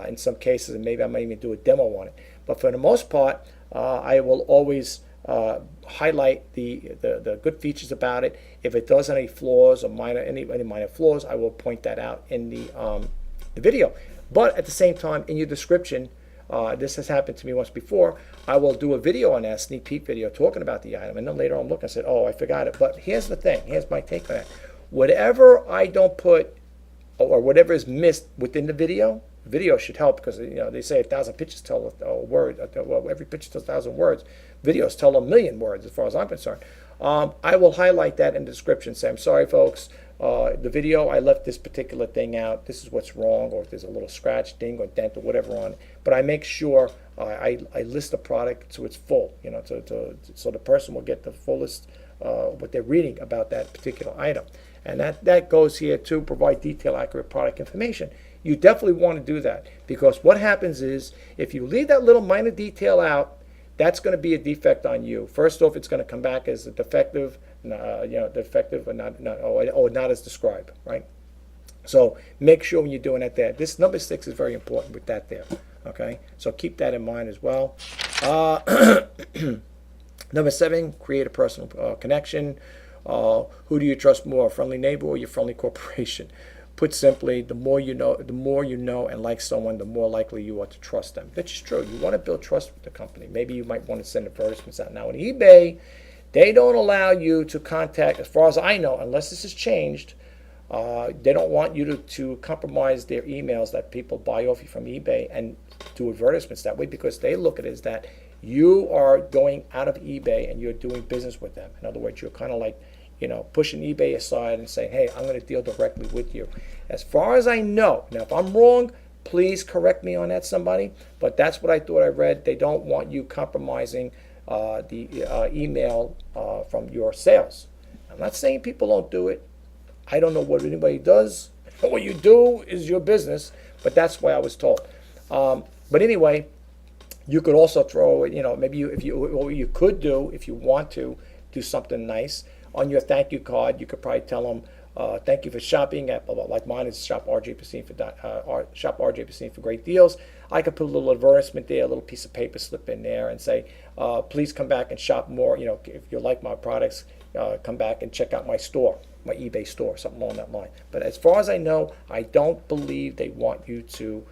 In some cases, and maybe I might even do a demo on it. But for the most part, I will always highlight the good features about it. If it does have any flaws or any minor flaws, I will point that out in the video. But at the same time, in your description, this has happened to me once before. I will do a video on that, sneak peek video, talking about the item, and then later on look, I said, oh, I forgot it. But here's the thing. Here's my take on that. Whatever I don't put, or whatever is missed within the video should help, because they say 1,000 pictures tell a word. Well, every picture tells 1,000 words. Videos tell 1,000,000 words, as far as I'm concerned. I will highlight that in the description. Say, I'm sorry, folks. The video, I left this particular thing out. This is what's wrong, or if there's a little scratch, ding, or dent, or whatever on it. But I make sure I list the product so it's full, so the person will get the fullest what they're reading about that particular item. And that goes here to provide detailed, accurate product information. You definitely want to do that, because what happens is if you leave that little minor detail out, that's going to be a defect on you. First off, it's going to come back as a defective, defective or not as described, right? So make sure when you're doing that there. This number 6 is very important with that there, okay? So keep that in mind as well. Number 7, create a personal connection. Who do you trust more, a friendly neighbor or your friendly corporation? Put simply, the more you know and like someone, the more likely you are to trust them. That's just true. You want to build trust with the company. Maybe you might want to send advertisements out. Now, on eBay, they don't allow you to contact, as far as I know, unless this has changed, they don't want you to compromise their emails that people buy off you from eBay and do advertisements that way, because they look at it as that you are going out of eBay and you're doing business with them. In other words, you're kind of like, pushing eBay aside and saying, hey, I'm going to deal directly with you. As far as I know, now if I'm wrong, please correct me on that, somebody, but that's what I thought I read. They don't want you compromising the email from your sales. I'm not saying people don't do it. I don't know what anybody does. What you do is your business, but that's why I was told. But anyway, you could also throw, maybe what you could do if you want to do something nice on your thank you card. You could probably tell them, thank you for shopping at, like mine is Shop RJ Pasini for great deals. I could put a little advertisement there, a little piece of paper slip in there, and say, please come back and shop more. If you like my products, come back and check out my store, my eBay store, something along that line. But as far as I know, I don't believe they want you to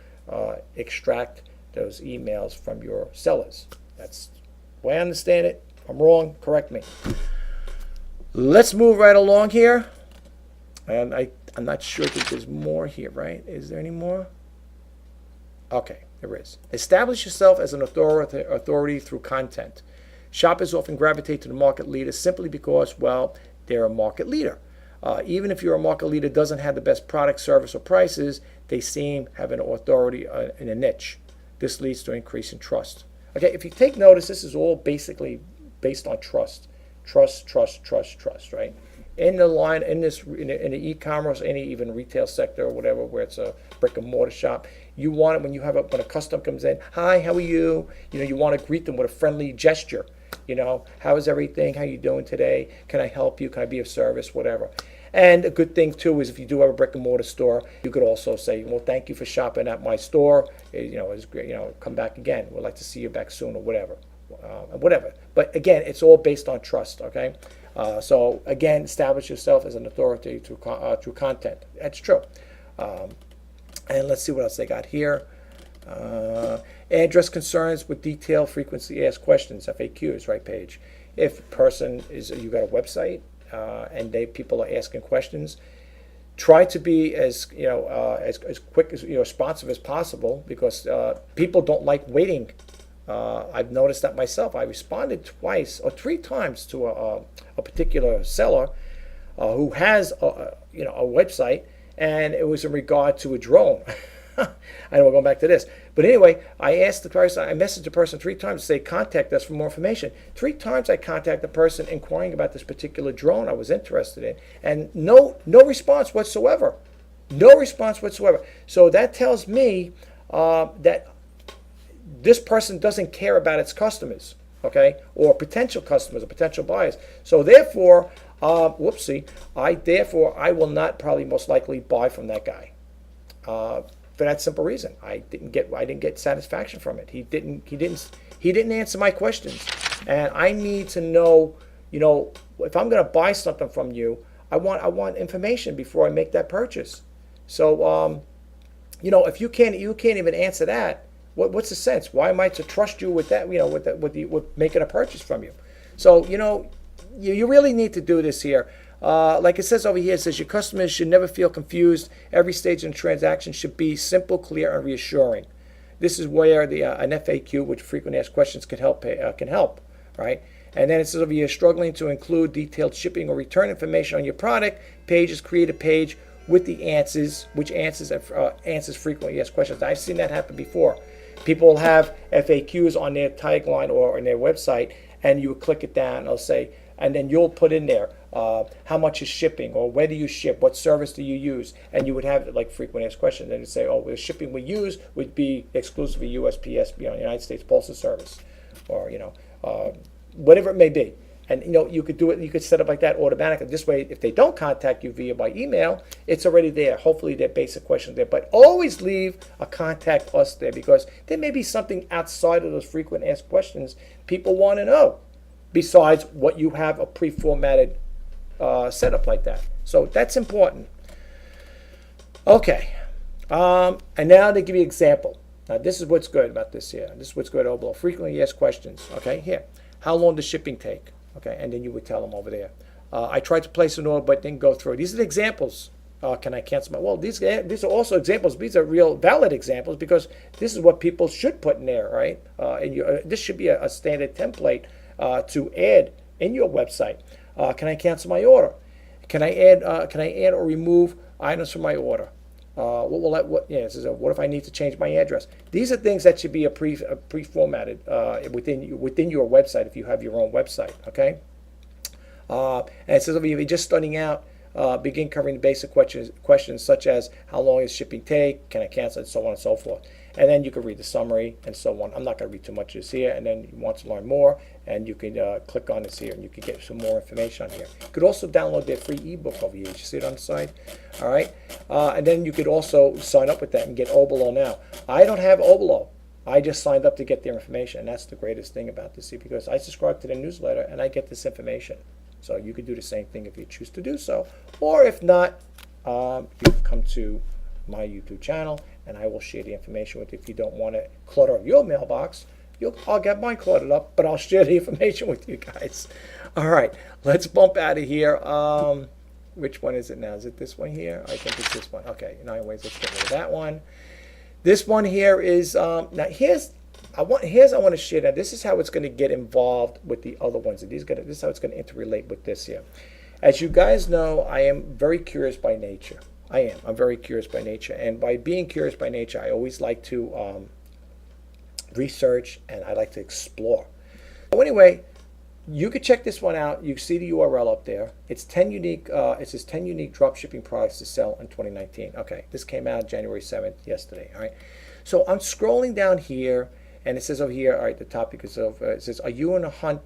extract those emails from your sellers. That's the way I understand it. If I'm wrong, correct me. Let's move right along here. And I'm not sure that there's more here, right? Is there any more? Okay. There is. Establish yourself as an authority through content. Shoppers often gravitate to the market leader simply because, well, they're a market leader. Even if you're a market leader doesn't have the best product, service, or prices, they seem have an authority in a niche. This leads to increase in trust. Okay, if you take notice, this is all basically based on trust. Trust, right? In the line, in the e-commerce, any even retail sector or whatever, where it's a brick and mortar shop, you want it when when a customer comes in, hi, how are you? You want to greet them with a friendly gesture. How is everything? How you doing today? Can I help you? Can I be of service? Whatever. And a good thing too is if you do have a brick and mortar store, you could also say, well, thank you for shopping at my store. It's great. Come back again. We'd like to see you back soon, or whatever. But again, it's all based on trust. Okay. So again, establish yourself as an authority through content. That's true. And let's see what else they got here. Address concerns with detailed, frequently asked questions, FAQs, right page. If a person you got a website and people are asking questions, try to be as quick as responsive as possible, because people don't like waiting. I've noticed that myself. I responded twice or three times to a particular seller who has a website, and it was in regard to a drone. I know we're going back to this. But anyway, I messaged the person 3 times to say, contact us for more information. 3 times I contacted the person inquiring about this particular drone I was interested in, and no response whatsoever. No response whatsoever. So that tells me that this person doesn't care about its customers, okay, or potential customers or potential buyers. So therefore, I will not probably most likely buy from that guy. For that simple reason, I didn't get satisfaction from it. He didn't answer my questions, and I need to know. If I'm going to buy something from you, I want information before I make that purchase. So, if you can't even answer that, what's the sense? Why am I to trust you with that? With making a purchase from you. So, you really need to do this here. Like it says over here, it says your customers should never feel confused. Every stage in the transaction should be simple, clear, and reassuring. This is where an FAQ, which frequently asked questions, can help. Right? And then it says over here, struggling to include detailed shipping or return information on your product pages. Create a page with the answers, which answers frequently asked questions. I've seen that happen before. People will have FAQs on their tagline or on their website, and you would click it down. It'll say, and then you'll put in there how much is shipping, or where do you ship, what service do you use, and you would have like frequent asked questions, and it'd say, the shipping we use would be exclusively USPS, United States Postal Service, or whatever it may be. And you could do it. You could set up like that automatically. This way, if they don't contact you by email, it's already there. Hopefully, their basic questions there. But always leave a contact us there, because there may be something outside of those frequent asked questions people want to know, besides what you have a pre-formatted setup like that. So that's important. Okay, and now they give you an example. Now this is what's good about this here. This is what's good below. Frequently asked questions. Okay, here. How long does shipping take? Okay, and then you would tell them over there. I tried to place an order but didn't go through. These are the examples. Can I cancel my? Well, these are also examples. These are real valid examples, because this is what people should put in there, right? This should be a standard template to add in your website. Can I cancel my order? Can I add or remove items from my order? What if I need to change my address? These are things that should be pre-formatted within your website if you have your own website. Okay. And it says over here, if you're just starting out, begin covering the basic questions such as how long does shipping take? Can I cancel it? So on and so forth. And then you can read the summary and so on. I'm not going to read too much of this here. And then you want to learn more, and you can click on this here, and you can get some more information on here. You could also download their free ebook over here. You see it on the side? All right. And then you could also sign up with that and get Obolo now. I don't have Obolo. I just signed up to get their information. And that's the greatest thing about this, because I subscribe to their newsletter and I get this information. So you could do the same thing if you choose to do so. Or if not, you can come to my YouTube channel, and I will share the information with you. If you don't want to clutter up your mailbox, I'll get mine cluttered up, but I'll share the information with you guys. All right, let's bump out of here. Which one is it now? Is it this one here? I think it's this one. Okay, anyways, let's get rid of that one. This one here is now I want to share that. This is how it's going to get involved with the other ones. And this is how it's going to interrelate with this here. As you guys know, I am very curious by nature. I'm very curious by nature, and by being curious by nature, I always like to research and I like to explore. So anyway, you could check this one out. You see the URL up there. It's 10 unique. It says 10 unique dropshipping products to sell in 2019. Okay, this came out January 7th, yesterday. All right. So I'm scrolling down here, and it says over here. All right, the topic is of. It says, "Are you in a hunt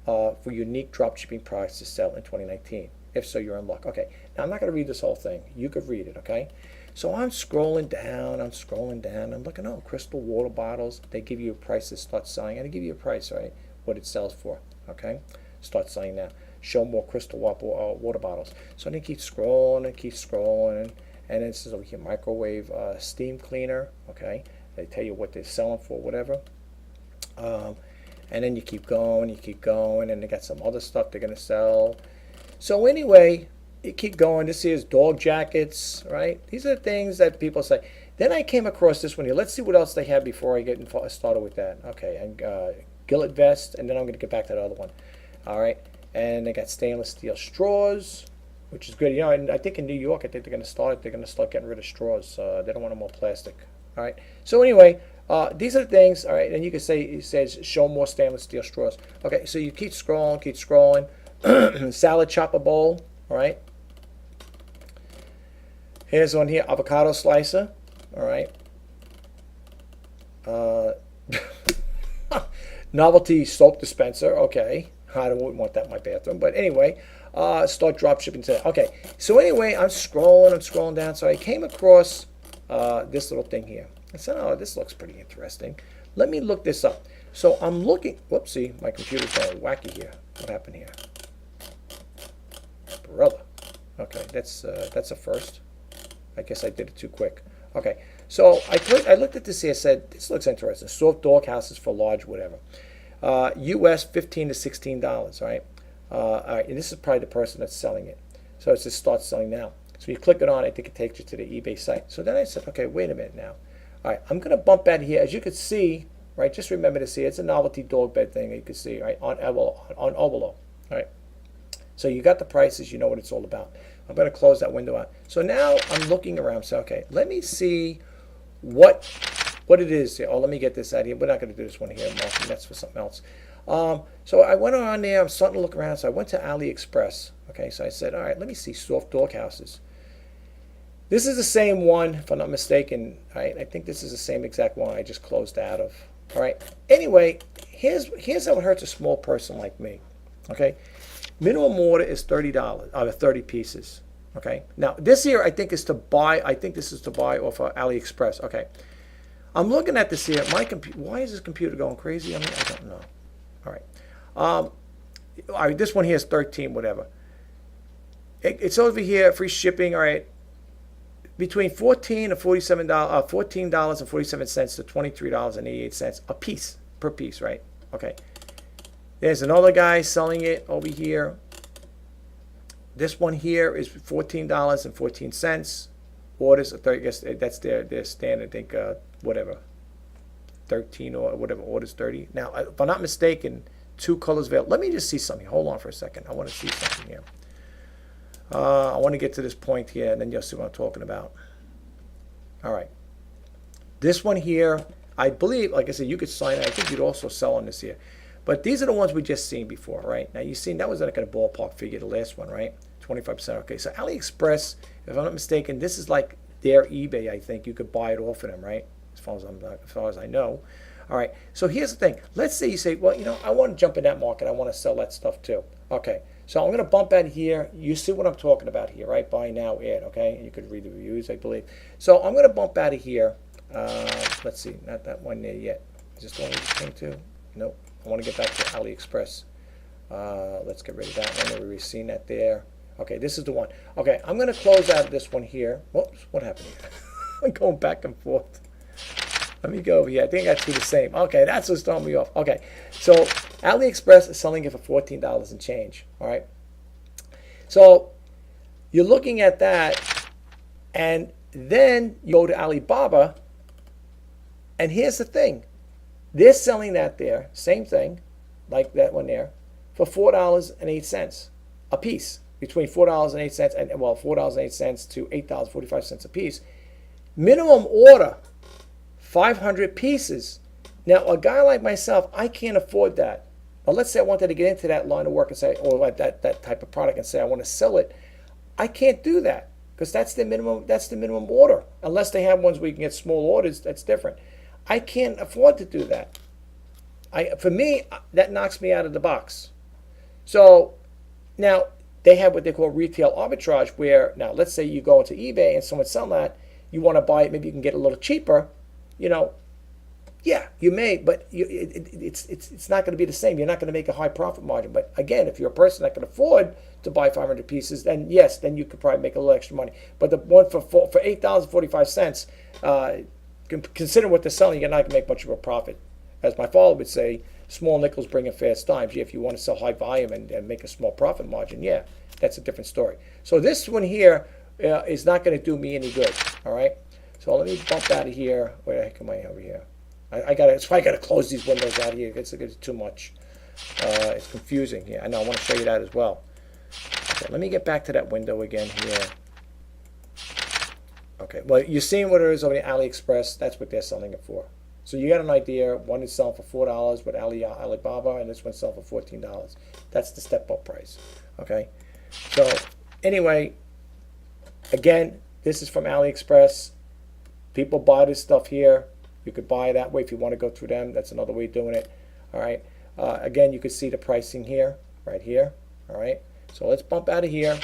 for unique dropshipping products to sell in 2019? If so, you're in luck." Okay. Now I'm not going to read this whole thing. You could read it. Okay. So I'm scrolling down. I'm looking. Oh, crystal water bottles. They give you a price to start selling, and they give you a price, right? What it sells for. Okay, start selling now. Show more crystal water bottles. So then keep scrolling, and it says over here microwave steam cleaner. Okay, they tell you what they're selling for, whatever. And then you keep going, and they got some other stuff they're gonna sell. So anyway, you keep going. This here is dog jackets, right? These are the things that people say. Then I came across this one here. Let's see what else they have before I get started with that. Okay, and Gillet vest, and then I'm going to get back to the other one. All right, and they got stainless steel straws, which is good. You know, and I think in New York, I think they're going to start getting rid of straws. They don't want no more plastic. All right. So anyway, these are the things. All right, and you can say it says show more stainless steel straws. Okay, so you keep scrolling. Salad chopper bowl. All right. Here's one here, avocado slicer. All right. Novelty soap dispenser. Okay, I wouldn't want that in my bathroom. But anyway, start drop shipping today. Okay, so anyway, I'm scrolling down. So I came across this little thing here. I said, oh, this looks pretty interesting. Let me look this up. So I'm looking. Whoopsie, my computer's going wacky here. What happened here? Brother. Okay, that's a first. I guess I did it too quick. Okay, so I looked at this here. Said this looks interesting. Soft dog houses for large, whatever. U.S. $15 to $16. Right. All right, and this is probably the person that's selling it. So it says start selling now. So you click it on. I think it takes you to the eBay site. So then I said, okay, wait a minute now. All right, I'm gonna bump that here. As you can see, right. Just remember to see it's a novelty dog bed thing. You can see right on envelope. All right. So you got the prices. You know what it's all about. I'm going to close that window out. So now I'm looking around. So okay, let me see what it is. Oh, let me get this out here. We're not going to do this one here. That's for something else. So I went on there. I'm starting to look around. So I went to Aliexpress. Okay, so I said, all right, let me see soft dog houses. This is the same one, if I'm not mistaken. All right, I think this is the same exact one I just closed out of. All right. Anyway, here's how it hurts a small person like me. Okay. Minimum order is $30, 30 pieces. Okay. Now this here I think is to buy. I think this is to buy off of AliExpress. Okay. I'm looking at this here. My computer. Why is this computer going crazy? I don't know. All right. All right. This one here is 13, whatever. It's over here, free shipping. All right. Between $14 and $14.47 to $23.88 a piece per piece. Right. Okay. There's another guy selling it over here. This one here is $14.14. Orders, I guess that's their standard. I think whatever, 13 or whatever. Orders 30. Now, if I'm not mistaken, 2 colors available. Let me just see something. Hold on for a second. I want to see something here. I want to get to this point here, and then you'll see what I'm talking about. All right. This one here, I believe, like I said, you could sign it. I think you'd also sell on this here. But these are the ones we just seen before, right? Now you've seen that was like a ballpark figure, the last one, right? 25%. Okay, so AliExpress, if I'm not mistaken, this is like their eBay. I think you could buy it off of them, right? As far as I know. All right. So here's the thing. Let's say you say, well, you know, I want to jump in that market. I want to sell that stuff too. Okay. So I'm going to bump out here. You see what I'm talking about here, right? Buy now, add. Okay. And you could read the reviews, I believe. So I'm going to bump out of here. Let's see. Not that one there yet. Is this the one we just came to? Nope. I want to get back to AliExpress. Let's get rid of that one. We've seen that there. Okay, this is the one. Okay, I'm going to close out this one here. Whoops, what happened here? I'm going back and forth. Let me go over here. I think I see the same. Okay, that's what's throwing me off. Okay, so AliExpress is selling it for $14 and change. All right. So you're looking at that, and then you go to Alibaba, And here's the thing. They're selling that there, same thing, like that one there, for $4.08 a piece. Between $4.08 and, well, $4.08 to $8.45 a piece. Minimum order, 500 pieces. Now, a guy like myself, I can't afford that. Now, let's say I wanted to get into that line of work and say, or like that type of product and say I want to sell it. I can't do that because that's the minimum order. Unless they have ones where you can get small orders, that's different. I can't afford to do that. For me, that knocks me out of the box. So now they have what they call retail arbitrage, where now let's say you go into eBay and someone's selling that, you want to buy it, maybe you can get it a little cheaper. Yeah, you may, but it's not going to be the same. You're not going to make a high profit margin. But again, if you're a person that can afford to buy 500 pieces, then yes, then you could probably make a little extra money. But the one for $8.45, considering what they're selling, you're not going to make much of a profit. As my father would say, small nickels bring in fast times. Yeah, if you want to sell high volume and make a small profit margin, yeah, that's a different story. So this one here is not going to do me any good. All right. So let me bump out of here. Where the heck am I over here? I gotta close these windows out here. It's too much. It's confusing here. I know. I want to show you that as well. Okay, let me get back to that window again here. Okay. Well, you're seeing what it is over the Aliexpress. That's what they're selling it for. So you got an idea. One is selling for $4 with Alibaba, and this one's selling for $14. That's the step-up price. Okay. So anyway, again, this is from Aliexpress. People buy this stuff here. You could buy it that way if you want to go through them. That's another way of doing it. All right. Again, you can see the pricing here, right here. All right. So let's bump out of here.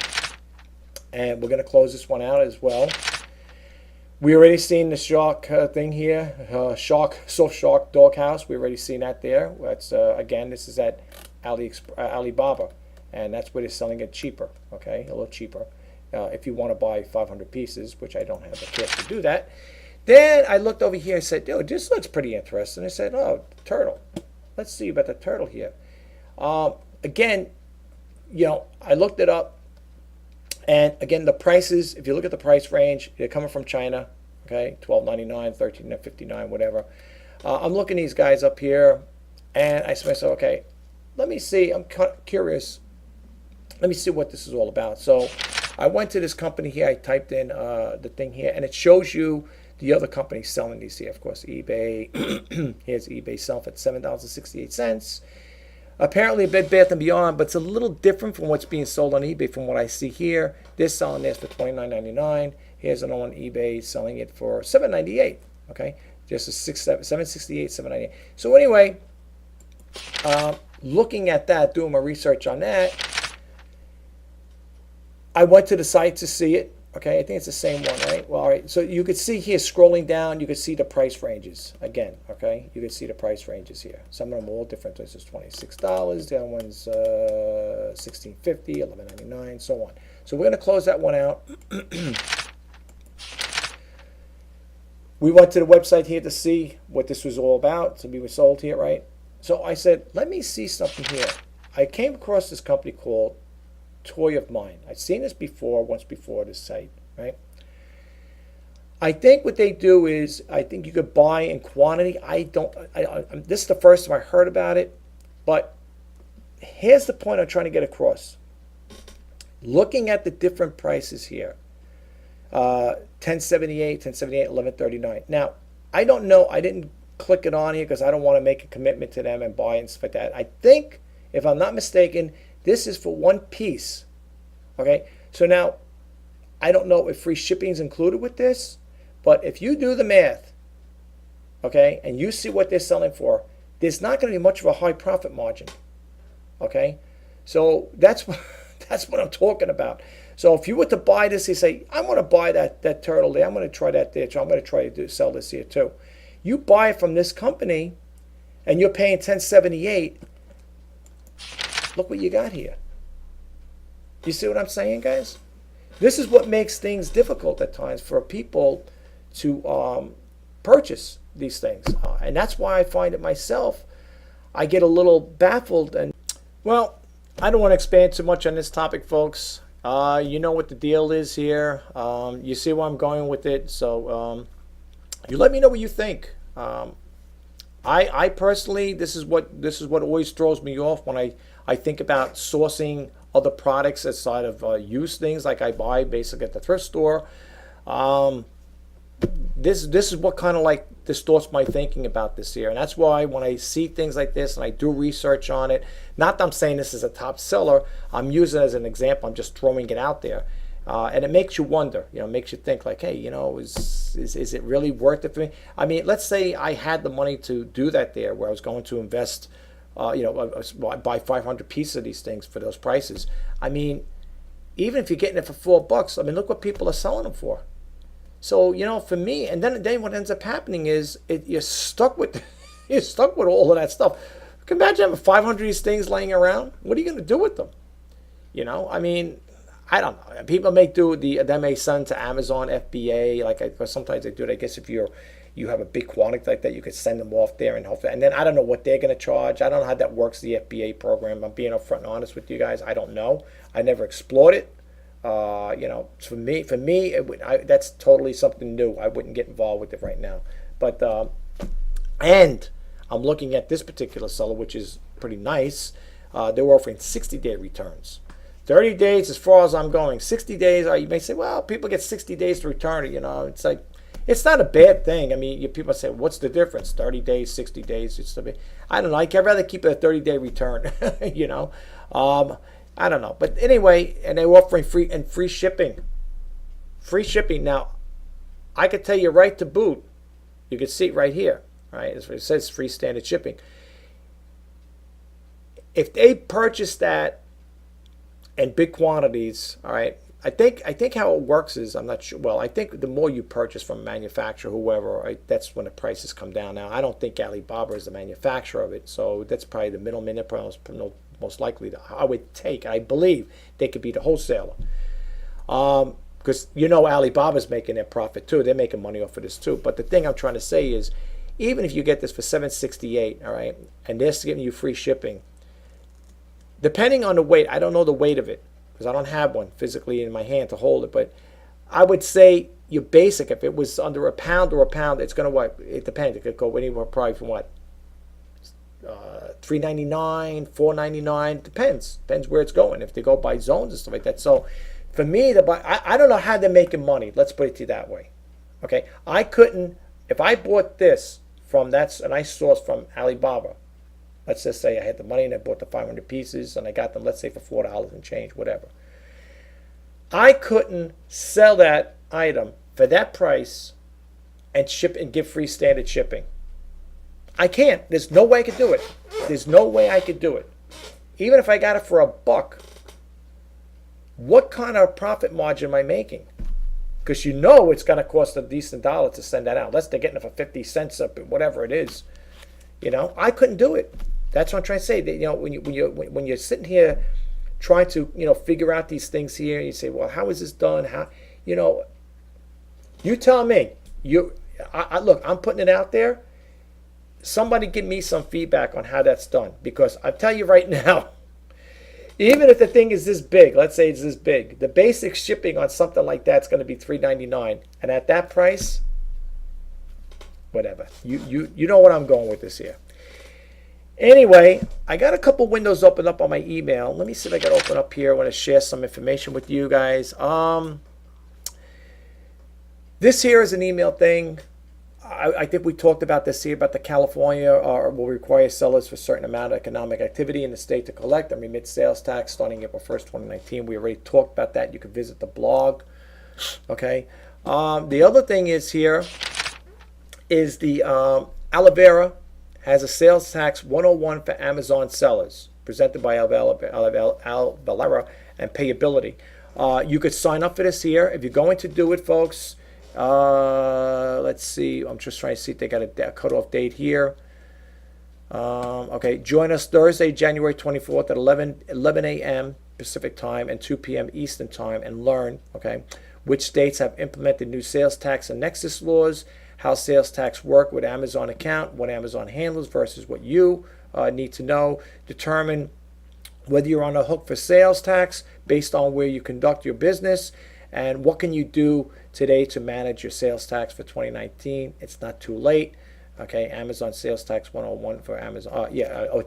And we're going to close this one out as well. We already seen the shark thing here. Soft shark doghouse. We already seen that there. That's again, this is at Alibaba. And that's where they're selling it cheaper. Okay. A little cheaper. If you want to buy 500 pieces, which I don't have the cash to do that. Then I looked over here and said, dude, this looks pretty interesting. I said, oh, turtle. Let's see about the turtle here. Again, I looked it up. And again, the prices, if you look at the price range, they're coming from China. Okay, $12.99, $13.59, whatever. I'm looking these guys up here. And I said to myself, okay, let me see. I'm curious. Let me see what this is all about. So I went to this company here. I typed in the thing here. And it shows you the other companies selling these here, of course, eBay. Here's eBay selling at $7.68. Apparently, Bed Bath & Beyond, but it's a little different from what's being sold on eBay from what I see here. They're selling this for $29.99. Here's another one on eBay selling it for $7.98. Okay, just a $7.68, $7.98. So anyway, looking at that, doing my research on that, I went to the site to see it. Okay, I think it's the same one, right? Well, all right. So you could see here, scrolling down, you could see the price ranges again. Okay, you could see the price ranges here. Some of them are all different. This is $26. The other one's $16.50, $11.99, so on. So we're going to close that one out. We went to the website here to see what this was all about. So we were sold here, right? So I said, let me see something here. I came across this company called Toy of Mine. I've seen this before, once before, this site, right? I think what they do is, I think you could buy in quantity. This is the first time I heard about it, but here's the point I'm trying to get across. Looking at the different prices here, $10.78, $11.39. Now, I don't know, I didn't click it on here because I don't want to make a commitment to them and buy and stuff like that. I think, if I'm not mistaken, this is for one piece. Okay, so now I don't know if free shipping is included with this, but if you do the math, okay, and you see what they're selling for, there's not going to be much of a high profit margin. Okay, so that's what I'm talking about. So if you were to buy this, you say, I want to buy that turtle there. I'm going to try that there. So I'm going to try to sell this here too. You buy it from this company, and you're paying $10.78. Look what you got here. You see what I'm saying, guys? This is what makes things difficult at times for people to purchase these things. And that's why I find it myself, I get a little baffled. And well, I don't want to expand too much on this topic, folks. You know what the deal is here. You see where I'm going with it. So you let me know what you think. I personally, this is what always throws me off when I think about sourcing other products outside of used things like I buy basically at the thrift store. This is what kind of like distorts my thinking about this here, and that's why when I see things like this and I do research on it, not that I'm saying this is a top seller, I'm using it as an example. I'm just throwing it out there, and it makes you wonder. Makes you think like, hey, is it really worth it for me? I mean, let's say I had the money to do that there, where I was going to invest, buy 500 pieces of these things for those prices. I mean, even if you're getting it for $4, I mean, look what people are selling them for. So for me, and then what ends up happening is you're stuck with all of that stuff. Can you imagine having 500 of these things laying around? What are you going to do with them? I mean, I don't know. People may do they may send to Amazon FBA, because sometimes they do it. I guess if you have a big quantity like that, you could send them off there and hopefully. And then I don't know what they're going to charge. I don't know how that works, the FBA program. I'm being upfront and honest with you guys. I don't know. I never explored it. For me, that's totally something new. I wouldn't get involved with it right now. But and I'm looking at this particular seller, which is pretty nice. They're offering 60-day returns. 30 days as far as I'm going. 60 days, you may say, well, people get 60 days to return it. It's like, it's not a bad thing. I mean, people say, what's the difference? 30 days, 60 days. I don't know. I'd rather keep it a 30-day return, I don't know. But anyway, and they're offering free shipping. Free shipping. Now, I could tell you right to boot. You can see it right here. Right? It says free standard shipping. If they purchase that in big quantities, all right, I think how it works is, I'm not sure. Well, I think the more you purchase from a manufacturer, whoever, right, that's when the prices come down. Now, I don't think Alibaba is the manufacturer of it, so that's probably the middleman. Most likely, I believe they could be the wholesaler. Because Alibaba's making their profit too. They're making money off of this too. But the thing I'm trying to say is, even if you get this for $768, all right, and they're giving you free shipping, depending on the weight, I don't know the weight of it because I don't have one physically in my hand to hold it. But I would say your basic, if it was under a pound, it's going to what? It depends. It could go anywhere probably from what? $3.99, $4.99, depends where it's going. If they go by zones and stuff like that. So for me, I don't know how they're making money. Let's put it to you that way. Okay, I couldn't, if I bought this from and I sourced from Alibaba. Let's just say I had the money and I bought the 500 pieces and I got them, let's say for $4 and change, whatever. I couldn't sell that item for that price and ship and give free standard shipping. I can't. There's no way I could do it. There's no way I could do it. Even if I got it for $1, what kind of profit margin am I making? Because it's going to cost a decent dollar to send that out. Unless they're getting it for 50 cents up, whatever it is. I couldn't do it. That's what I'm trying to say. When you're sitting here trying to figure out these things here, you say, well, how is this done? How you tell me. Look, I'm putting it out there. Somebody give me some feedback on how that's done, because I tell you right now, even if the thing is this big, let's say it's this big, the basic shipping on something like that's going to be $3.99, and at that price, whatever. You know what I'm going with this here. Anyway, I got a couple windows open up on my email. Let me see if I can open up here. I want to share some information with you guys. This here is an email thing. I think we talked about this here, about the California will require sellers for a certain amount of economic activity in the state to collect and remit sales tax starting April 1st, 2019. We already talked about that. You can visit the blog. Okay. The other thing is here is the Alivera has a sales tax 101 for Amazon sellers, presented by Alivera and Payability. You could sign up for this here. If you're going to do it, folks, let's see. I'm just trying to see if they got a cutoff date here. Okay, join us Thursday, January 24th at 11 a.m. Pacific time and 2 p.m. Eastern time and learn, okay, which states have implemented new sales tax and nexus laws, how sales tax work with Amazon account, what Amazon handles versus what you need to know, determine whether you're on the hook for sales tax based on where you conduct your business, and what can you do today to manage your sales tax for 2019. It's not too late. Okay, Amazon sales tax 101 for Amazon.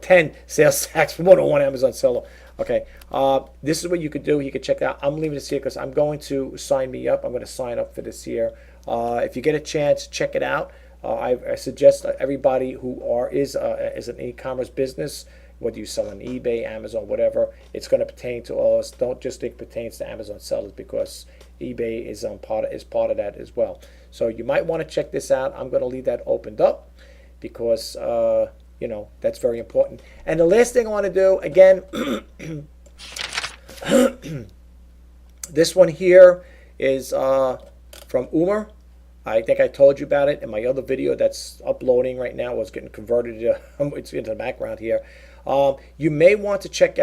10 sales tax for 101 Amazon seller. Okay, this is what you could do. You could check out. I'm leaving this here because I'm going to sign me up. I'm going to sign up for this year. If you get a chance, check it out. I suggest everybody who is an e-commerce business, whether you sell on eBay, Amazon, whatever, it's going to pertain to all of us. Don't just think it pertains to Amazon sellers, because eBay is part of that as well. So you might want to check this out. I'm going to leave that opened up because that's very important. And the last thing I want to do, again, this one here is from Uber. I think I told you about it in my other video that's uploading right now. Was getting converted to, it's into the background here. You may want to check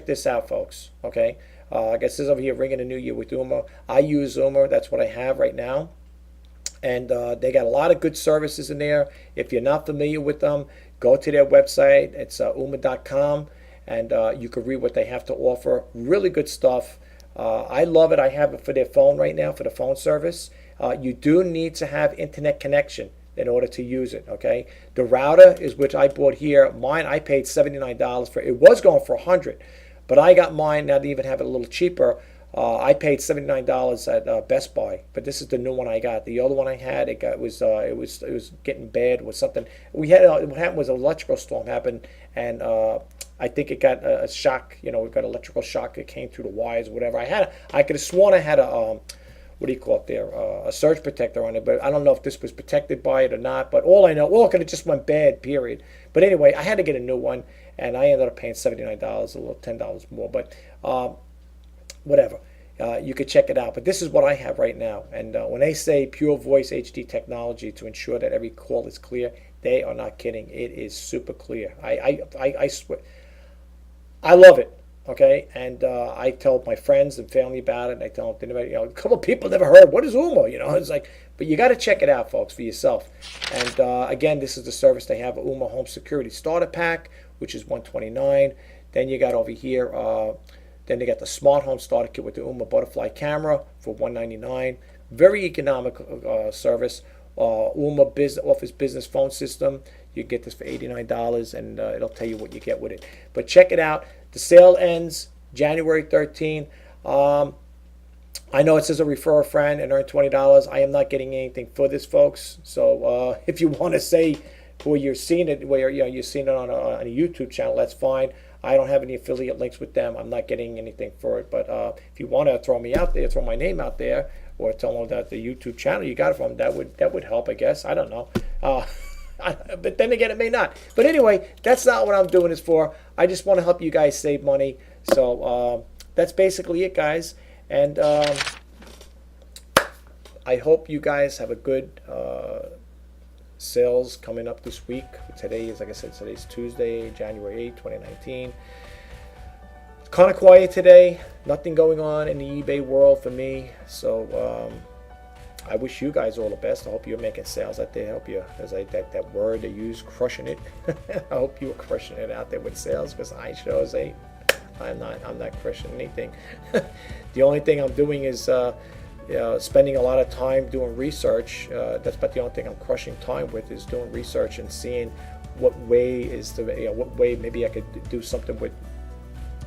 this out, folks. Okay, I guess this is over here, ringing the new year with Uber. I use Uber. That's what I have right now. And they got a lot of good services in there. If you're not familiar with them, go to their website. It's uma.com, and you can read what they have to offer. Really good stuff. I love it. I have it for their phone right now, for the phone service. You do need to have internet connection in order to use it. Okay, the router is which I bought here. Mine I paid $79 for. It was going for $100, but I got mine now to even have it a little cheaper. I paid $79 at Best Buy, but this is the new one I got. The other one I had, it was getting bad with something. What happened was an electrical storm happened, and I think it got a shock. We got electrical shock. It came through the wires, or whatever. I could have sworn I had a what do you call it there? A surge protector on it, but I don't know if this was protected by it or not. But all I know, it could have just went bad, period. But anyway, I had to get a new one, and I ended up paying $79, a little $10 more. But whatever. You could check it out. But this is what I have right now. And when they say pure voice HD technology to ensure that every call is clear, they are not kidding. It is super clear. I swear. I love it. Okay, and I tell my friends and family about it. And I tell them, a couple of people never heard. What is Umo? It's like, but you got to check it out, folks, for yourself. And again, this is the service they have: Umo Home Security Starter Pack, which is $129. Then you got over here. Then they got the Smart Home Starter Kit with the Umo Butterfly Camera for $199. Very economic service. Umo Office Business Phone System. You get this for $89, and it'll tell you what you get with it. But check it out. The sale ends January 13th. I know it says refer a friend and earn $20. I am not getting anything for this, folks. So if you want to say where you're seeing it, you're seeing it on a YouTube channel, that's fine. I don't have any affiliate links with them. I'm not getting anything for it. But if you want to throw me out there, throw my name out there, or tell them that the YouTube channel you got it from, that would help, I guess. I don't know. But then again, it may not. But anyway, that's not what I'm doing this for. I just want to help you guys save money. So that's basically it, guys. And I hope you guys have a good sales coming up this week. Today is, like I said, today's Tuesday, January 8th, 2019. It's kind of quiet today. Nothing going on in the eBay world for me. So I wish you guys all the best. I hope you're making sales out there. I hope you, as that word they use, crushing it. I hope you're crushing it out there with sales, because I sure say I'm not crushing anything. The only thing I'm doing is spending a lot of time doing research. That's about the only thing I'm crushing time with, is doing research and seeing what way what way maybe I could do something with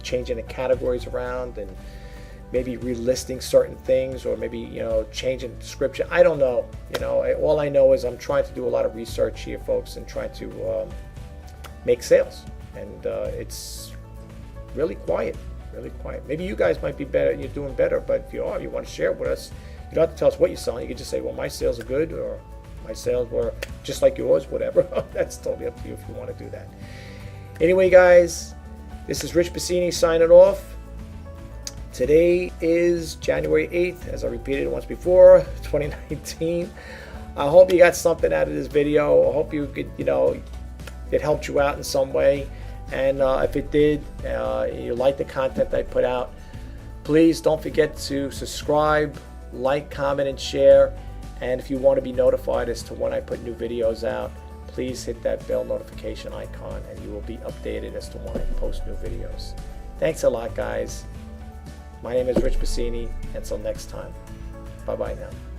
changing the categories around, and maybe relisting certain things, or maybe changing the description. I don't know. All I know is I'm trying to do a lot of research here, folks, and trying to make sales. And it's really quiet, really quiet. Maybe you guys might be better. You're doing better, but if you are, you want to share it with us. You don't have to tell us what you're selling. You can just say, well, my sales are good, or my sales were just like yours, whatever. That's totally up to you if you want to do that. Anyway, guys, this is Rich Pasini signing off. Today is January 8th, as I repeated once before, 2019. I hope you got something out of this video. I hope you could, it helped you out in some way. And if it did, you like the content I put out, please don't forget to subscribe, like, comment, and share. And if you want to be notified as to when I put new videos out, please hit that bell notification icon, and you will be updated as to when I post new videos. Thanks a lot, guys. My name is Rich Pasini. Until next time, bye-bye now.